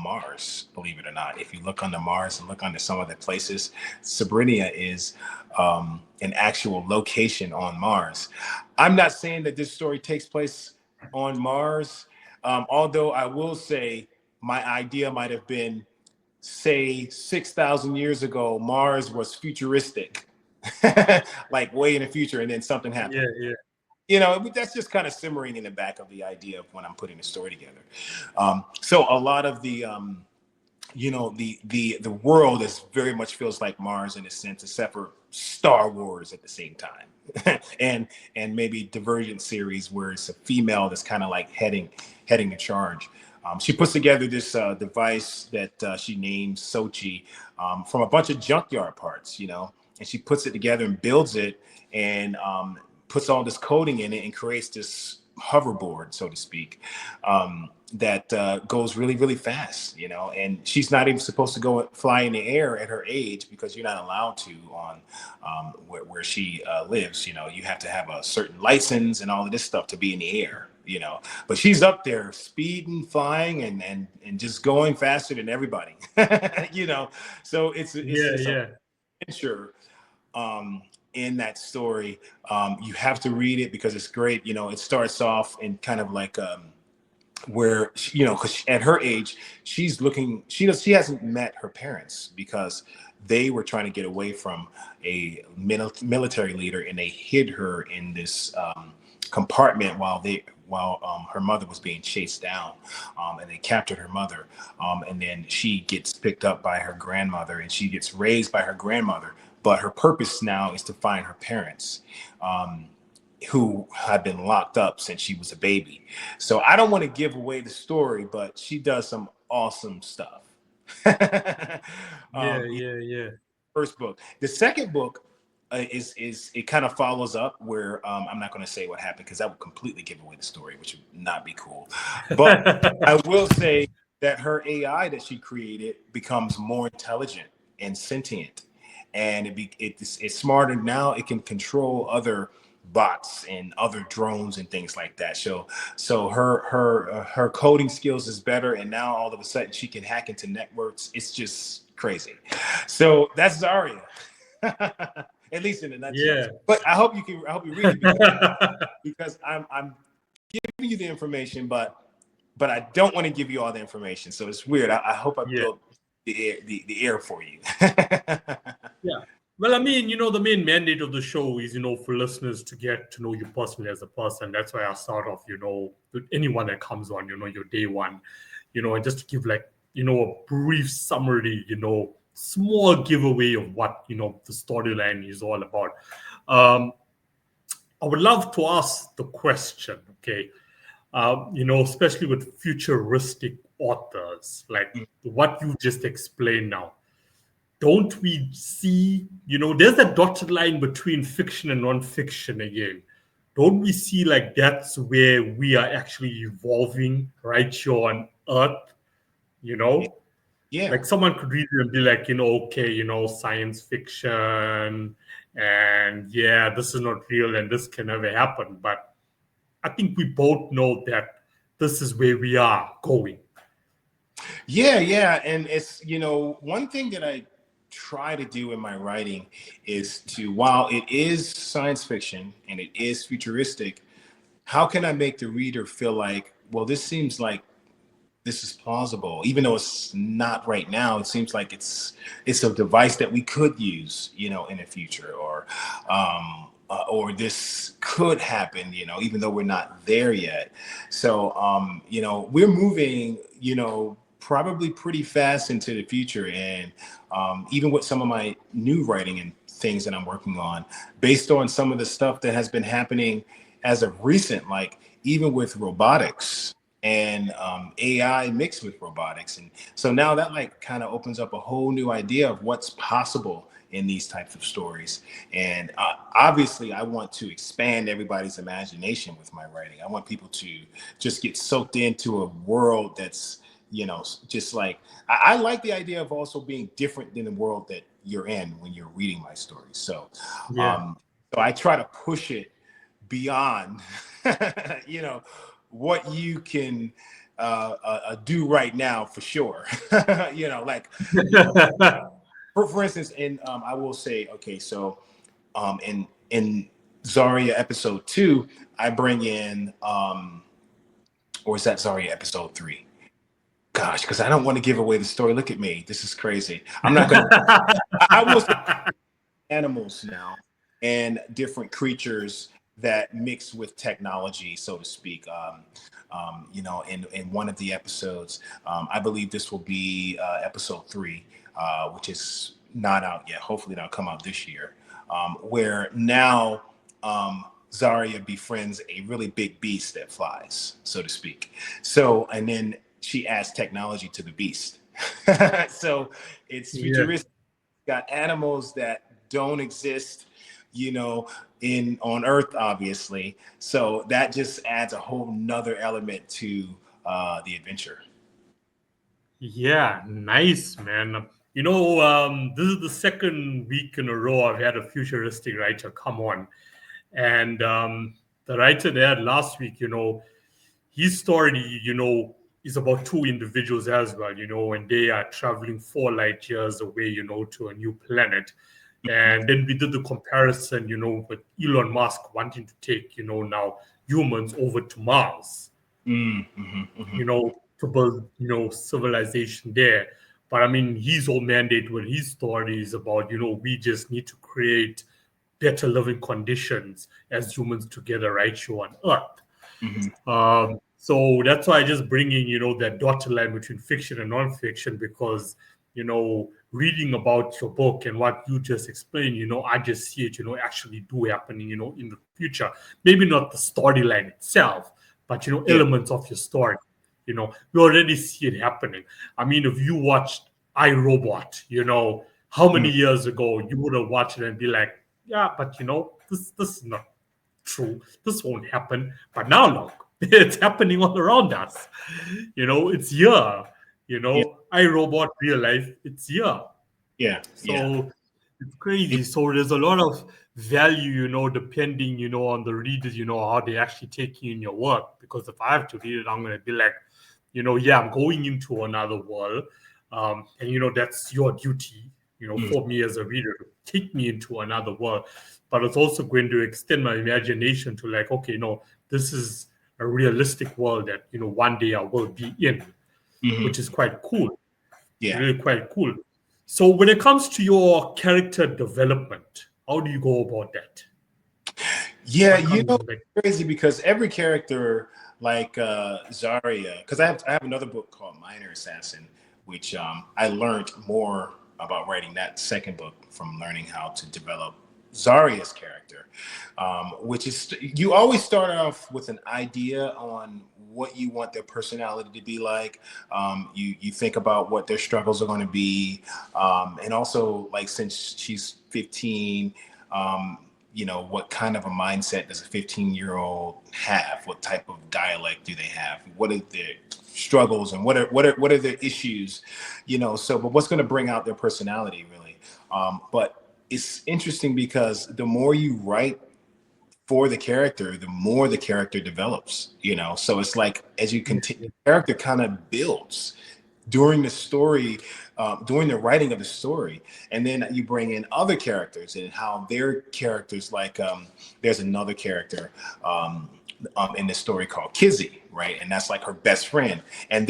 Mars, believe it or not. If you look under Mars and look under some of the places, Sabrinia is an actual location on Mars. I'm not saying that this story takes place on Mars, although I will say my idea might have been, say, 6,000 years ago, Mars was futuristic, like way in the future, and then something happened. Yeah, yeah. You know, that's just kind of simmering in the back of the idea of when I'm putting the story together. So a lot of the you know, the world is very much feels like Mars in a sense, except for Star Wars at the same time. and maybe Divergent series where it's a female that's kind of like heading the charge. She puts together this device that she names Sochi from a bunch of junkyard parts, you know, and she puts it together and builds it, and puts all this coding in it and creates this hoverboard, so to speak, that goes really, really fast, you know. And she's not even supposed to go fly in the air at her age, because you're not allowed to on where she lives. You know, you have to have a certain license and all of this stuff to be in the air, you know. But she's up there speeding, flying, and just going faster than everybody, you know. So it's Yeah. adventure in that story. You have to read it because it's great. You know, it starts off in kind of like where you know, because at her age, she's looking. She hasn't met her parents because they were trying to get away from a military leader, and they hid her in this compartment while her mother was being chased down, and they captured her mother, and then she gets picked up by her grandmother, and she gets raised by her grandmother. But her purpose now is to find her parents, who have been locked up since she was a baby. So I don't want to give away the story, but she does some awesome stuff. Yeah. First book. The second book is it kind of follows up where I'm not going to say what happened because that would completely give away the story, which would not be cool. But I will say that her AI that she created becomes more intelligent and sentient, and it's smarter now. It can control other bots and other drones and things like that. So her coding skills is better, and now all of a sudden she can hack into networks. It's just crazy. So that's Zarya. At least in a nutshell. Yeah. But I hope you read it because I'm giving you the information, but I don't want to give you all the information. So it's weird. I hope I built the air for you. Yeah. Well, I mean, the main mandate of the show is, for listeners to get to know you personally as a person. That's why I start off, with anyone that comes on, your day one, and just to give like, a brief summary, small giveaway of what, the storyline is all about. Um, I would love to ask the question, okay, especially with futuristic authors, like what you just explained now. Don't we see, there's a dotted line between fiction and non-fiction again. Don't we see like that's where we are actually evolving right here on Earth, you know? Yeah. Like someone could read it and be like, okay, science fiction, and yeah, this is not real and this can never happen. But I think we both know that this is where we are going. Yeah. And it's, one thing that I try to do in my writing is to, while it is science fiction and it is futuristic, how can I make the reader feel like, well, this seems like this is plausible, even though it's not right now. It seems like it's a device that we could use, in the future, or this could happen, even though we're not there yet. So, we're moving, probably pretty fast into the future, and even with some of my new writing and things that I'm working on, based on some of the stuff that has been happening as of recent, like even with robotics and AI mixed with robotics. And so now that like kind of opens up a whole new idea of what's possible in these types of stories. And obviously I want to expand everybody's imagination with my writing. I want people to just get soaked into a world that's, just like, I like the idea of also being different than the world that you're in when you're reading my stories. So, so I try to push it beyond, what you can do right now for sure. Like for instance, in I will say, okay, so in Zarya Episode 2, I bring in or is that Zarya Episode 3? Gosh, because I don't want to give away the story. Look at me. This is crazy. I'm not gonna I will say animals now and different creatures that mix with technology, so to speak. In one of the episodes, I believe this will be episode 3, which is not out yet. Hopefully, that'll come out this year. Where now Zarya befriends a really big beast that flies, so to speak. So, and then she adds technology to the beast. So it's futuristic. Got animals that don't exist, on Earth, obviously. So that just adds a whole nother element to the adventure. Yeah, nice, man. This is the second week in a row I've had a futuristic writer come on. And the writer they had last week, his story, is about two individuals as well, and they are traveling 4 light years away, to a new planet. And then we did the comparison, with Elon Musk wanting to take, now humans over to Mars, to build, civilization there. But I mean, his whole mandate with his story is about, we just need to create better living conditions as humans together right here on Earth. So that's why I just bring in, that dotted line between fiction and non-fiction, because, reading about your book and what you just explained, I just see it, actually do happening, in the future. Maybe not the storyline itself, but, elements of your story. We already see it happening. I mean, if you watched iRobot, how many years ago you would have watched it and be like, yeah, but this is not true. This won't happen. But now look, it's happening all around us. It's here. iRobot, real life, it's here. So it's crazy. So there's a lot of value, depending, on the readers, how they actually take you in your work. Because if I have to read it, I'm going to be like, yeah, I'm going into another world. And, that's your duty, for me as a reader to take me into another world. But it's also going to extend my imagination to like, okay, no, this is a realistic world that, one day I will be in, which is quite cool. Yeah. Really quite cool. So when it comes to your character development, how do you go about that? Yeah, What comes it's crazy because every character, like Zarya, because I have another book called Minor Assassin, which I learned more about writing that second book from learning how to develop Zarya's character, which is you always start off with an idea on what you want their personality to be like. You think about what their struggles are going to be, and also like since she's 15. What kind of a mindset does a 15-year-old have? What type of dialect do they have? What are their struggles and what are their issues? But what's going to bring out their personality really? But it's interesting because the more you write for the character, the more the character develops, so it's like as you continue, the character kind of builds during the story, during the writing of the story. And then you bring in other characters and how their characters, like there's another character in this story called Kizzy, right? And that's like her best friend. And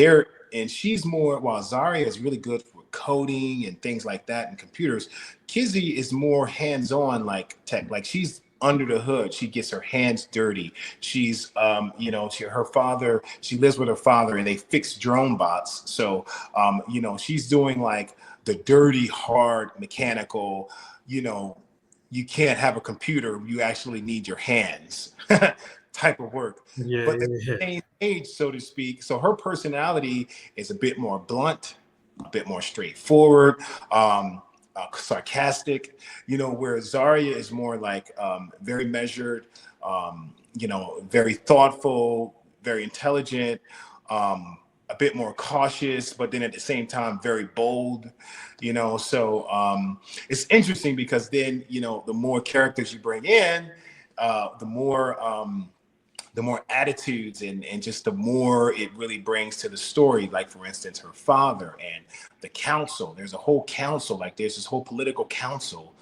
she's more, while Zarya is really good with coding and things like that and computers, Kizzy is more hands-on, like tech, like she's under the hood. She gets her hands dirty. She's her father, she lives with her father and they fix drone bots. So she's doing like the dirty, hard, mechanical, you can't have a computer, you actually need your hands type of work. But at the same age, so to speak. So her personality is a bit more blunt, a bit more straightforward, sarcastic, where Zarya is more like very measured, very thoughtful, very intelligent, a bit more cautious, but then at the same time very bold, so it's interesting because then the more characters you bring in, the more attitudes and just the more it really brings to the story. Like for instance, her father and the council, there's a whole council, like there's this whole political council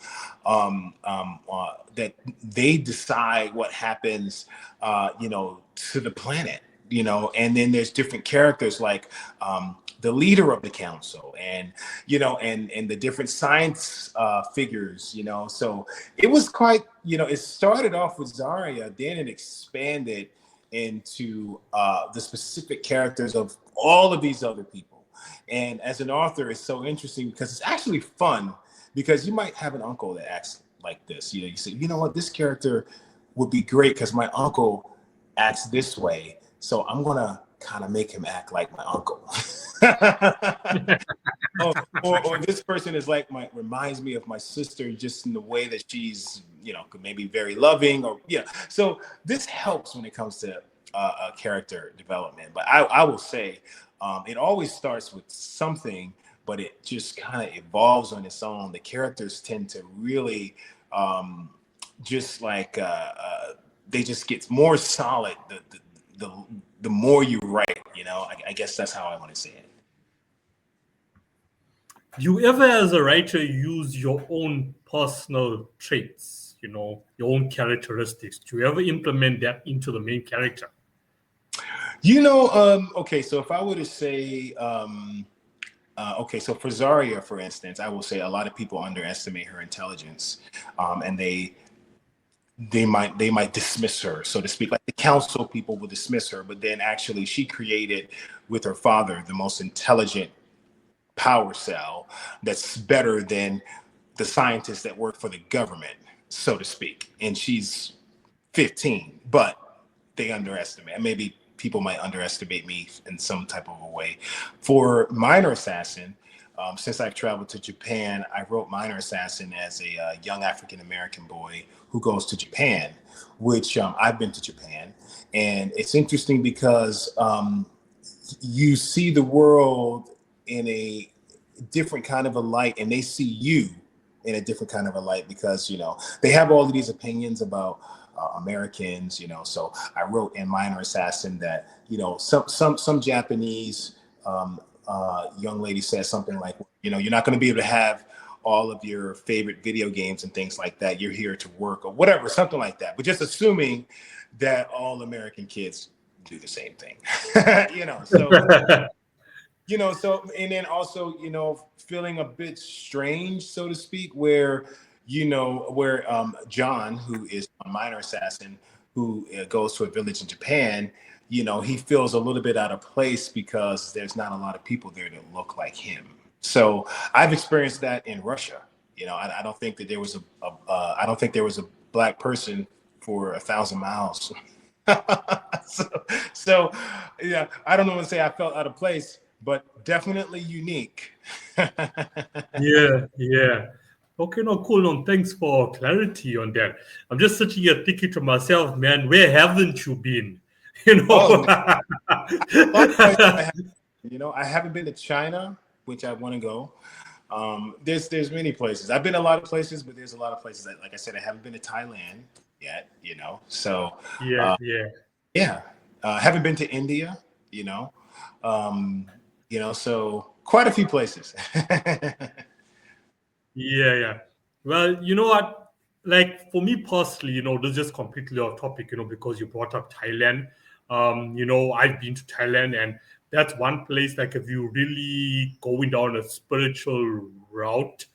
that they decide what happens, to the planet, and then there's different characters like the leader of the council and the different science figures, so it was quite, it started off with Zarya, then it expanded into the specific characters of all of these other people. And as an author, it's so interesting because it's actually fun, because you might have an uncle that acts like this. You say, you know what, this character would be great because my uncle acts this way, so I'm gonna kind of make him act like my uncle. or this person is like reminds me of my sister, just in the way that she's, maybe very loving, or so this helps when it comes to character development. But I will say it always starts with something, but it just kind of evolves on its own. The characters tend to really just like they just get more solid the more you write. I guess that's how I want to say it. Do you ever, as a writer, use your own personal traits, your own characteristics? Do you ever implement that into the main character? Okay, so if I were to say, okay, so for Zarya, for instance, I will say a lot of people underestimate her intelligence, and they might dismiss her, so to speak. Like the council people will dismiss her, but then actually she created with her father the most intelligent power cell that's better than the scientists that work for the government, so to speak. And she's 15, but they underestimate. Maybe people might underestimate me in some type of a way. For Minor Assassin, since I've traveled to Japan, I wrote Minor Assassin as a young African-American boy who goes to Japan, which I've been to Japan. And it's interesting because you see the world in a different kind of a light, and they see you in a different kind of a light because, they have all of these opinions about Americans, so I wrote in Minor Assassin that, some Japanese young lady says something like, you're not going to be able to have all of your favorite video games and things like that. You're here to work or whatever, something like that. But just assuming that all American kids do the same thing, so So, and then also, feeling a bit strange, so to speak, where, John, who is a minor assassin, who goes to a village in Japan, he feels a little bit out of place because there's not a lot of people there that look like him. So I've experienced that in Russia. I don't think that there was I don't think there was a black person for 1,000 miles. so, so, yeah, I don't know what to say. I felt out of place, but definitely unique. Yeah, yeah. Okay, no, cool. No, thanks for clarity on that. I'm just sitting here thinking to myself, man, where haven't you been? You Oh, know? man, a lot of places I haven't been to China, which I want to go. There's many places. I've been a lot of places, but there's a lot of places that, like I said, I haven't been to Thailand yet. So Yeah, yeah. yeah, haven't been to India. You know, um, so quite a few places. Yeah, yeah. Well, you know what? Like for me personally, this is just completely off topic, because you brought up Thailand. I've been to Thailand, and that's one place, like if you really going down a spiritual route,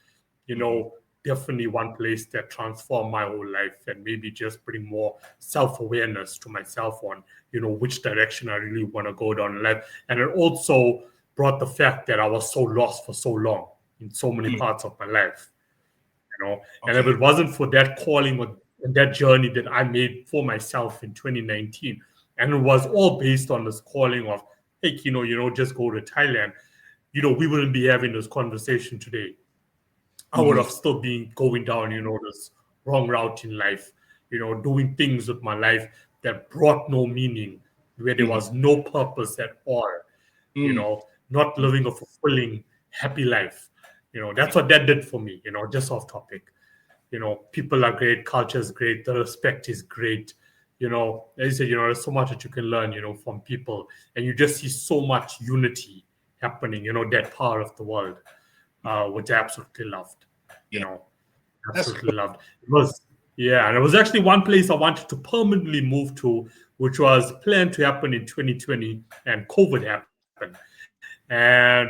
you Mhm. know, definitely one place that transformed my whole life and maybe just bring more self-awareness to myself on, which direction I really want to go down in life. And it also brought the fact that I was so lost for so long in so many Mm. parts of my life, and if Okay. it wasn't for that calling or that journey that I made for myself in 2019, and it was all based on this calling of, hey, just go to Thailand, we wouldn't be having this conversation today. I would Mhm. have still been going down, this wrong route in life, doing things with my life that brought no meaning, where there Mhm. was no purpose at all, Mm. not Mm. living a fulfilling, happy life. That's what that did for me, just off topic. People are great, culture is great, the respect is great. As you said, there's so much that you can learn, from people, and you just see so much unity happening, that part of the world, which I absolutely loved, you Yeah, know, that's absolutely loved. It was, yeah, and it was actually one place I wanted to permanently move to, which was planned to happen in 2020, and COVID happened. And,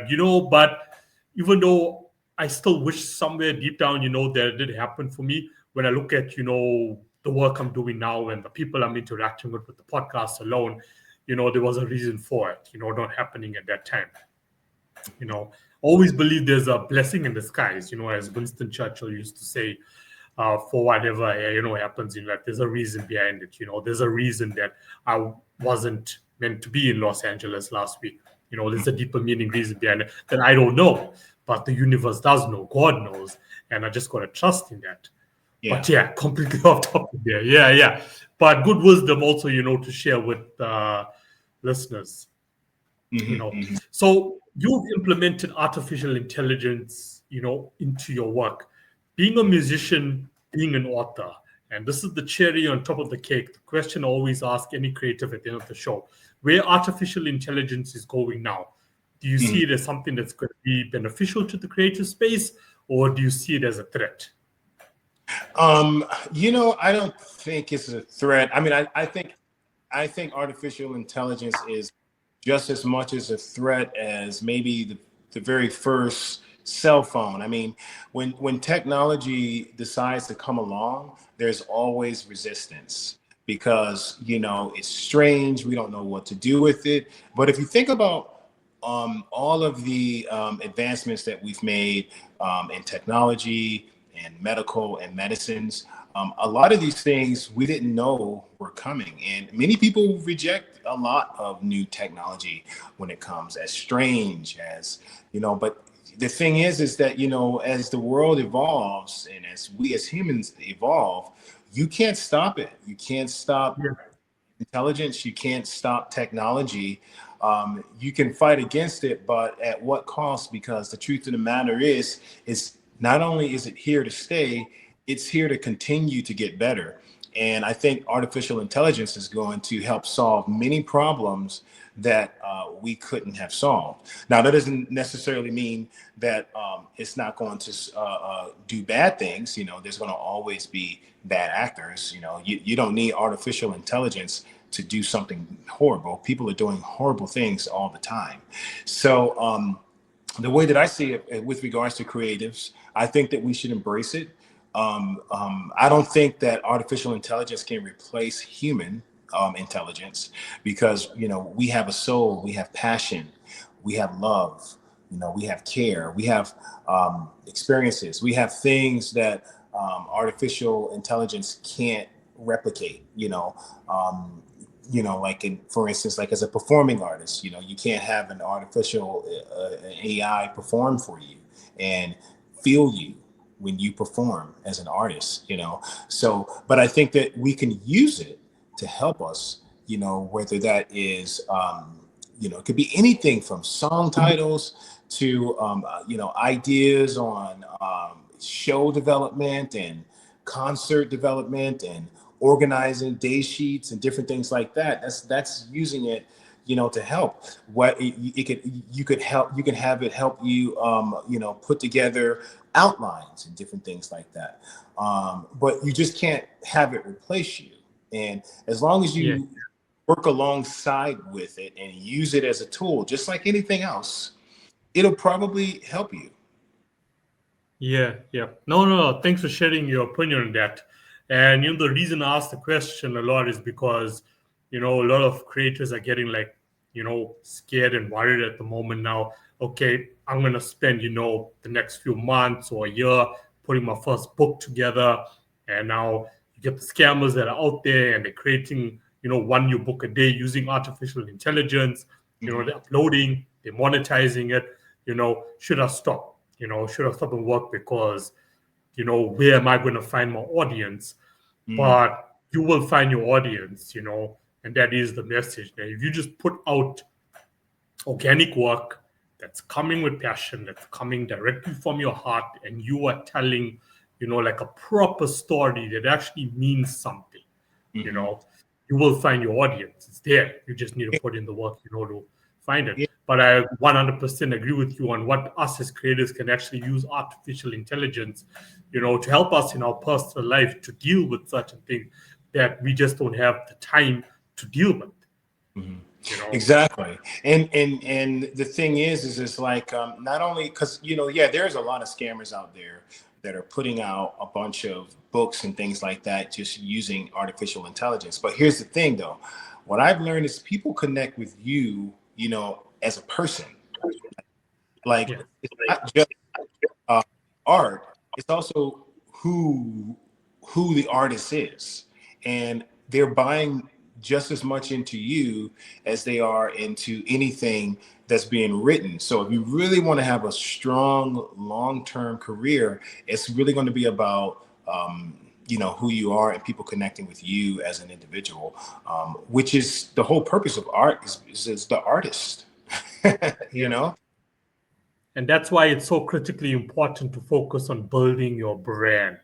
but even though I still wish somewhere deep down, that it did happen for me, when I look at, the work I'm doing now and the people I'm interacting with the podcast alone, there was a reason for it, not happening at that time. Always believe there's a blessing in disguise, as Winston Churchill used to say, for whatever, happens in life. There's a reason behind it. There's a reason that I wasn't meant to be in Los Angeles last week. There's a deeper meaning reason behind it that I don't know, but the universe does know. God knows, and I just gotta trust in that. yeah. But yeah, completely off topic there. Yeah, yeah. But good wisdom also, to share with listeners. you Hmm. know Hmm. so you've implemented artificial intelligence, into your work, being a musician, being an author, and this is the cherry on top of the cake. The question I always ask any creative at the end of the show: where artificial intelligence is going now, do you Hmm. see it as something that's going to be beneficial to the creative space, or do you see it as a threat? I don't think it's a threat. I mean, I think artificial intelligence is just as much as a threat as maybe the very first cell phone. I mean, when technology decides to come along, there's always resistance because it's strange. We don't know what to do with it. But if you think about all of the advancements that we've made in technology and medical and medicines, a lot of these things we didn't know were coming. And many people reject a lot of new technology when it comes as strange as, but the thing is that, as the world evolves and as we as humans evolve, you can't stop it. You can't stop Yeah, intelligence. You can't stop technology. You can fight against it, but at what cost? Because the truth of the matter is not only is it here to stay, it's here to continue to get better. And I think artificial intelligence is going to help solve many problems that we couldn't have solved. Now, that doesn't necessarily mean that it's not going to do bad things. There's going to always be bad actors. You don't need artificial intelligence to do something horrible. People are doing horrible things all the time. So the way that I see it with regards to creatives, I think that we should embrace it. I don't think that artificial intelligence can replace human intelligence, because we have a soul, we have passion, we have love, we have care, we have experiences, we have things that artificial intelligence can't replicate. Like for instance, like as a performing artist, you can't have an artificial AI perform for you and feel you when you perform as an artist. So, but I think that we can use it to help us, whether that is, it could be anything from song titles to, ideas on show development and concert development and organizing day sheets and different things like that. That's using it, to help. You can have it help you, put together outlines and different things like that. But you just can't have it replace you. And as long as you work alongside with it and use it as a tool, just like anything else, it'll probably help you. Yeah. No. Thanks for sharing your opinion on that. And the reason I asked the question a lot is because, a lot of creators are getting like, scared and worried at the moment now. Okay, I'm gonna spend, the next few months or a year putting my first book together, and now you get the scammers that are out there and they're creating, one new book a day using artificial intelligence. They're uploading, they're monetizing it. Should I stop? Should I stop and work because, where am I going to find my audience? But you will find your audience, and that is the message. Now, if you just put out organic work that's coming with passion, that's coming directly from your heart, and you are telling, like a proper story that actually means something, you will find your audience. It's there. You just need to put in the work, to find it. But I 100% agree with you on what us as creators can actually use artificial intelligence, to help us in our personal life to deal with certain things that we just don't have the time to deal with. Exactly. And the thing is it's like, not only because, there's a lot of scammers out there that are putting out a bunch of books and things like that, just using artificial intelligence. But here's the thing though, what I've learned is people connect with you, as a person. Like it's not just art, it's also who the artist is. And they're buying just as much into you as they are into anything that's being written. So if you really want to have a strong long-term career, it's really going to be about who you are and people connecting with you as an individual, which is the whole purpose of art is the artist. And that's why it's so critically important to focus on building your brand.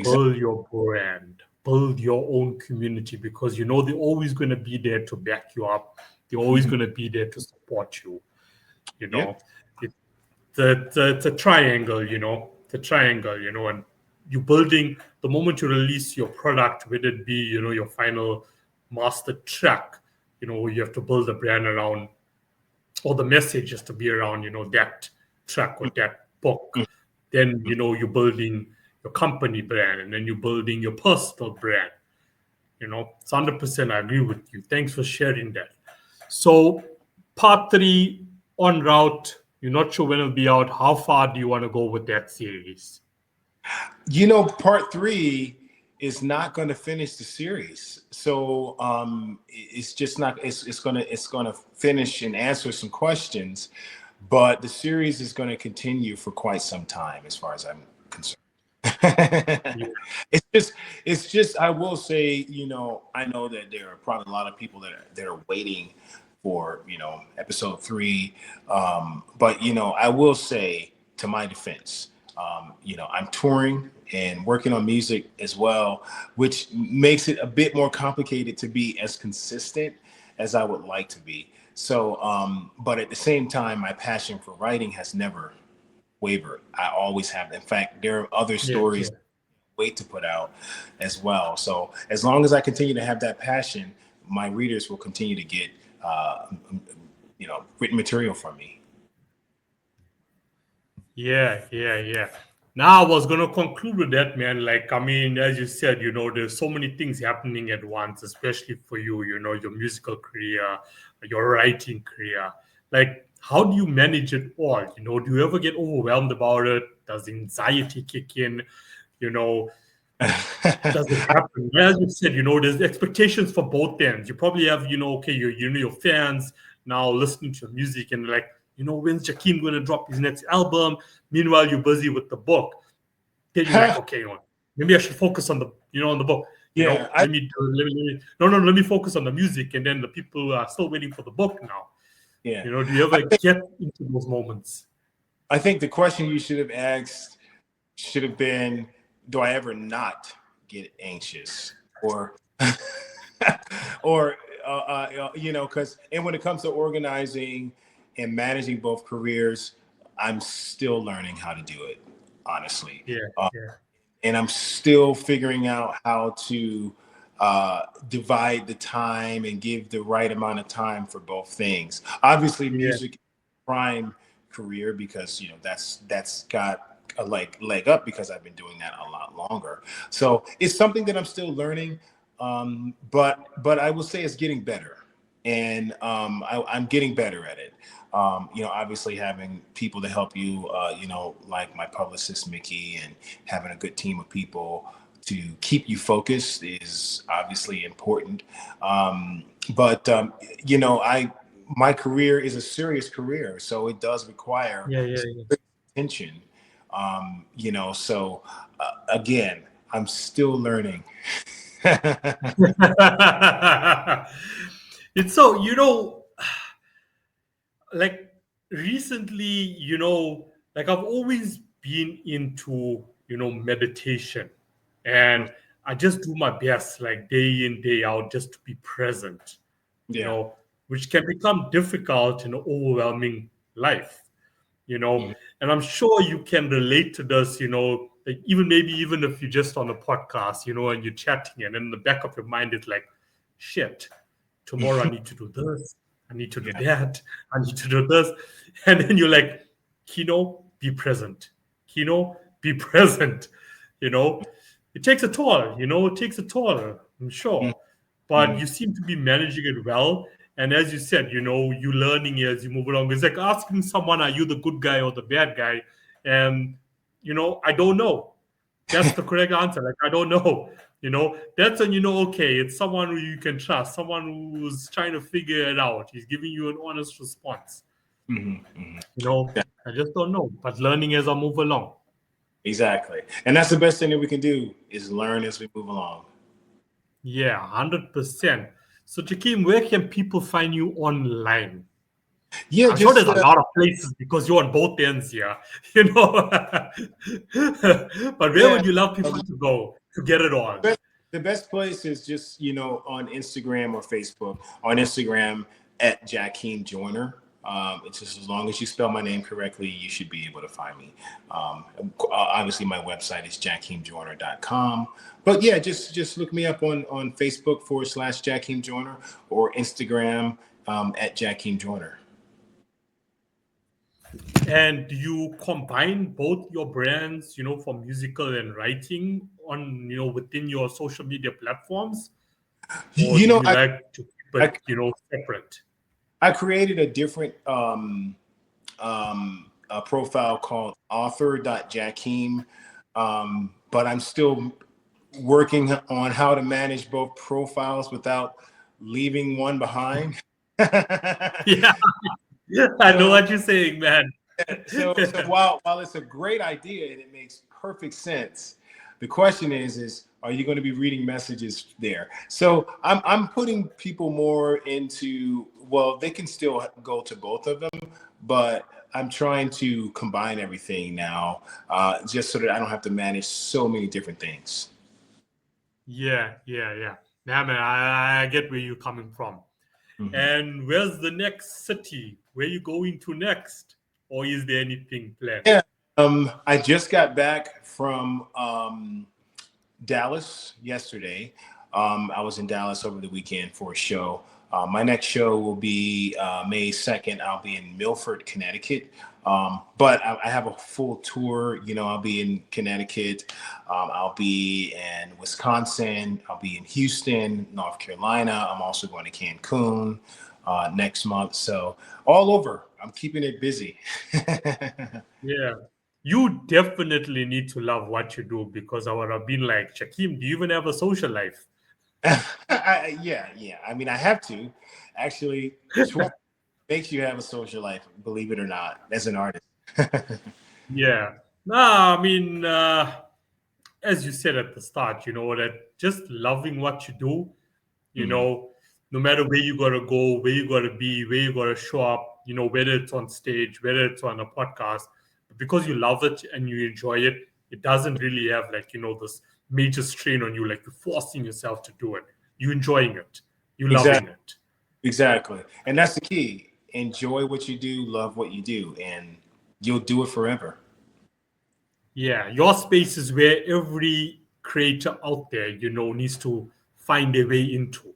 Build your brand, build your own community, because they're always going to be there to back you up. They're always going to be there to support you. It's a triangle. It's a triangle. And you're building, the moment you release your product, whether it be your final master track, you have to build a brand around, or the message has to be around that track or that book. Then you're building your company brand, and then you're building your personal brand. It's 100%. I agree with you. Thanks for sharing that. So part 3 en route. You're not sure when it'll be out. How far do you want to go with that series? Part 3 is not going to finish the series. So it's just not, it's going to finish and answer some questions, but the series is going to continue for quite some time as far as I'm concerned. It's just I will say, I know that there are probably a lot of people that are waiting for episode 3, but I will say, to my defense, I'm touring and working on music as well, which makes it a bit more complicated to be as consistent as I would like to be. So but at the same time, my passion for writing has never wavered. I always have. In fact, there are other stories wait to put out as well. So as long as I continue to have that passion, my readers will continue to get, written material from me. Yeah. Now I was gonna conclude with that, man. Like, I mean, as you said, there's so many things happening at once, especially for you, your musical career, your writing career. Like, how do you manage it all? Do you ever get overwhelmed about it? Does anxiety kick in? You know, does it happen? As you said, there's expectations for both ends. You probably have, okay, your fans now listening to your music and like, when's Jackiem going to drop his next album? Meanwhile, you're busy with the book. Then you're like, okay, maybe I should focus on the book. Yeah, let me focus on the music, and then the people are still waiting for the book now. Yeah. Do you ever get into those moments? I think the question you should have asked should have been, do I ever not get anxious or because when it comes to organizing and managing both careers, I'm still learning how to do it, honestly. Yeah. And I'm still figuring out how to divide the time and give the right amount of time for both things. Obviously, music is a prime career because that's got a leg up because I've been doing that a lot longer. So it's something that I'm still learning, but I will say it's getting better, and I'm getting better at it. Obviously having people to help you, like my publicist Mickey, and having a good team of people to keep you focused is obviously important. My career is a serious career, so it does require attention. Again, I'm still learning. It's so, like recently, like I've always been into, meditation, and I just do my best, like day in, day out, just to be present, which can become difficult in an overwhelming life, and I'm sure you can relate to this, like even if you're just on a podcast, and you're chatting, and in the back of your mind, it's like, shit, tomorrow I need to do this. I need to do that. I need to do this. And then you're like, be present. Be present. It takes a toll, it takes a toll, I'm sure. But you seem to be managing it well. And as you said, you're learning as you move along. It's like asking someone, are you the good guy or the bad guy? And, I don't know. That's the correct answer. Like, I don't know. That's when okay, it's someone who you can trust, someone who's trying to figure it out. He's giving you an honest response. I just don't know. But learning as I move along. Exactly. And that's the best thing that we can do is learn as we move along. Yeah, 100%. So, Jackiem, where can people find you online? Yeah, I'm sure there's a lot of places because you're on both ends here, But where would you love people to go to get it all? The best place is just, on Instagram or Facebook. On Instagram at Jackiem Joyner. It's just as long as you spell my name correctly, you should be able to find me. Obviously, my website is jackiemjoyner.com. But yeah, just look me up on Facebook /Jackiem Joyner or Instagram at Jackiem Joyner. And do you combine both your brands, for musical and writing on, within your social media platforms? Or do you like to keep it, separate? I created a different a profile called author.jackiem, but I'm still working on how to manage both profiles without leaving one behind. Yeah, I know what you're saying, man. So while it's a great idea and it makes perfect sense, the question is are you going to be reading messages there? So I'm putting people more into, well, they can still go to both of them, but I'm trying to combine everything now, just so that I don't have to manage so many different things. Yeah, man, I get where you're coming from. Mm-hmm. And where's the next city? Where are you going to next? Or is there anything planned? Yeah, I just got back from Dallas yesterday. I was in Dallas over the weekend for a show. My next show will be May 2nd. I'll be in Milford, Connecticut. But I have a full tour. I'll be in Connecticut. I'll be in Wisconsin. I'll be in Houston, North Carolina. I'm also going to Cancun next month. So all over. I'm keeping it busy. Yeah. You definitely need to love what you do, because I would have been like, Jackiem, do you even have a social life? Yeah. I mean, I have to. Actually, Twitter makes you have a social life, believe it or not, as an artist. Yeah. Nah, I mean, as you said at the start, that just loving what you do, Mhm. no matter where you gotta go, where you gotta be, where you gotta show up, whether it's on stage, whether it's on a podcast, because you love it and you enjoy it, it doesn't really have this major strain on you, like you're forcing yourself to do it. You enjoying it, you loving Exactly. it. Exactly. And that's the key. Enjoy what you do, love what you do, and you'll do it forever. Yeah, your space is where every creator out there, needs to find their way into.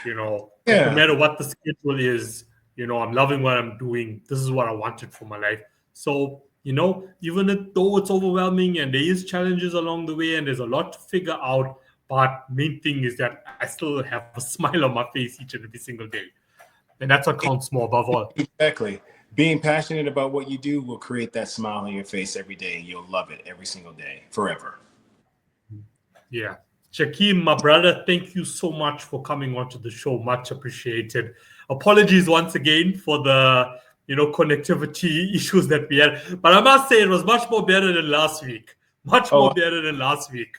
No Yeah. matter what the schedule is, I'm loving what I'm doing. This is what I wanted for my life. So, even though it's overwhelming and there is challenges along the way and there's a lot to figure out, but main thing is that I still have a smile on my face each and every single day. And that's what counts more above all. Exactly. Being passionate about what you do will create that smile on your face every day, and you'll love it every single day, forever. Yeah. Jackiem, my brother, thank you so much for coming onto the show. Much appreciated. Apologies once again for the connectivity issues that we had. But I must say it was much more better than last week. Much Oh, more better than last week.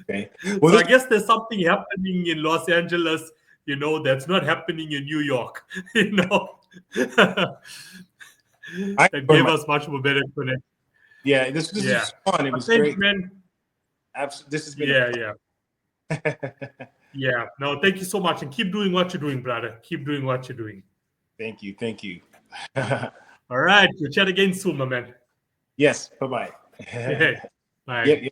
okay. Well, So this I guess there's something happening in Los Angeles, that's not happening in New York, that I enjoy gave my us much more better connection. yeah. This Yeah. was fun. It But was thanks, great. man. This has been Yeah, yeah. a Yeah, no, thank you so much, and keep doing what you're doing, brother. Keep doing what you're doing. thank you. Thank you. All right, we'll chat again soon, my man. Yes. Bye bye. Hey, bye. Yep.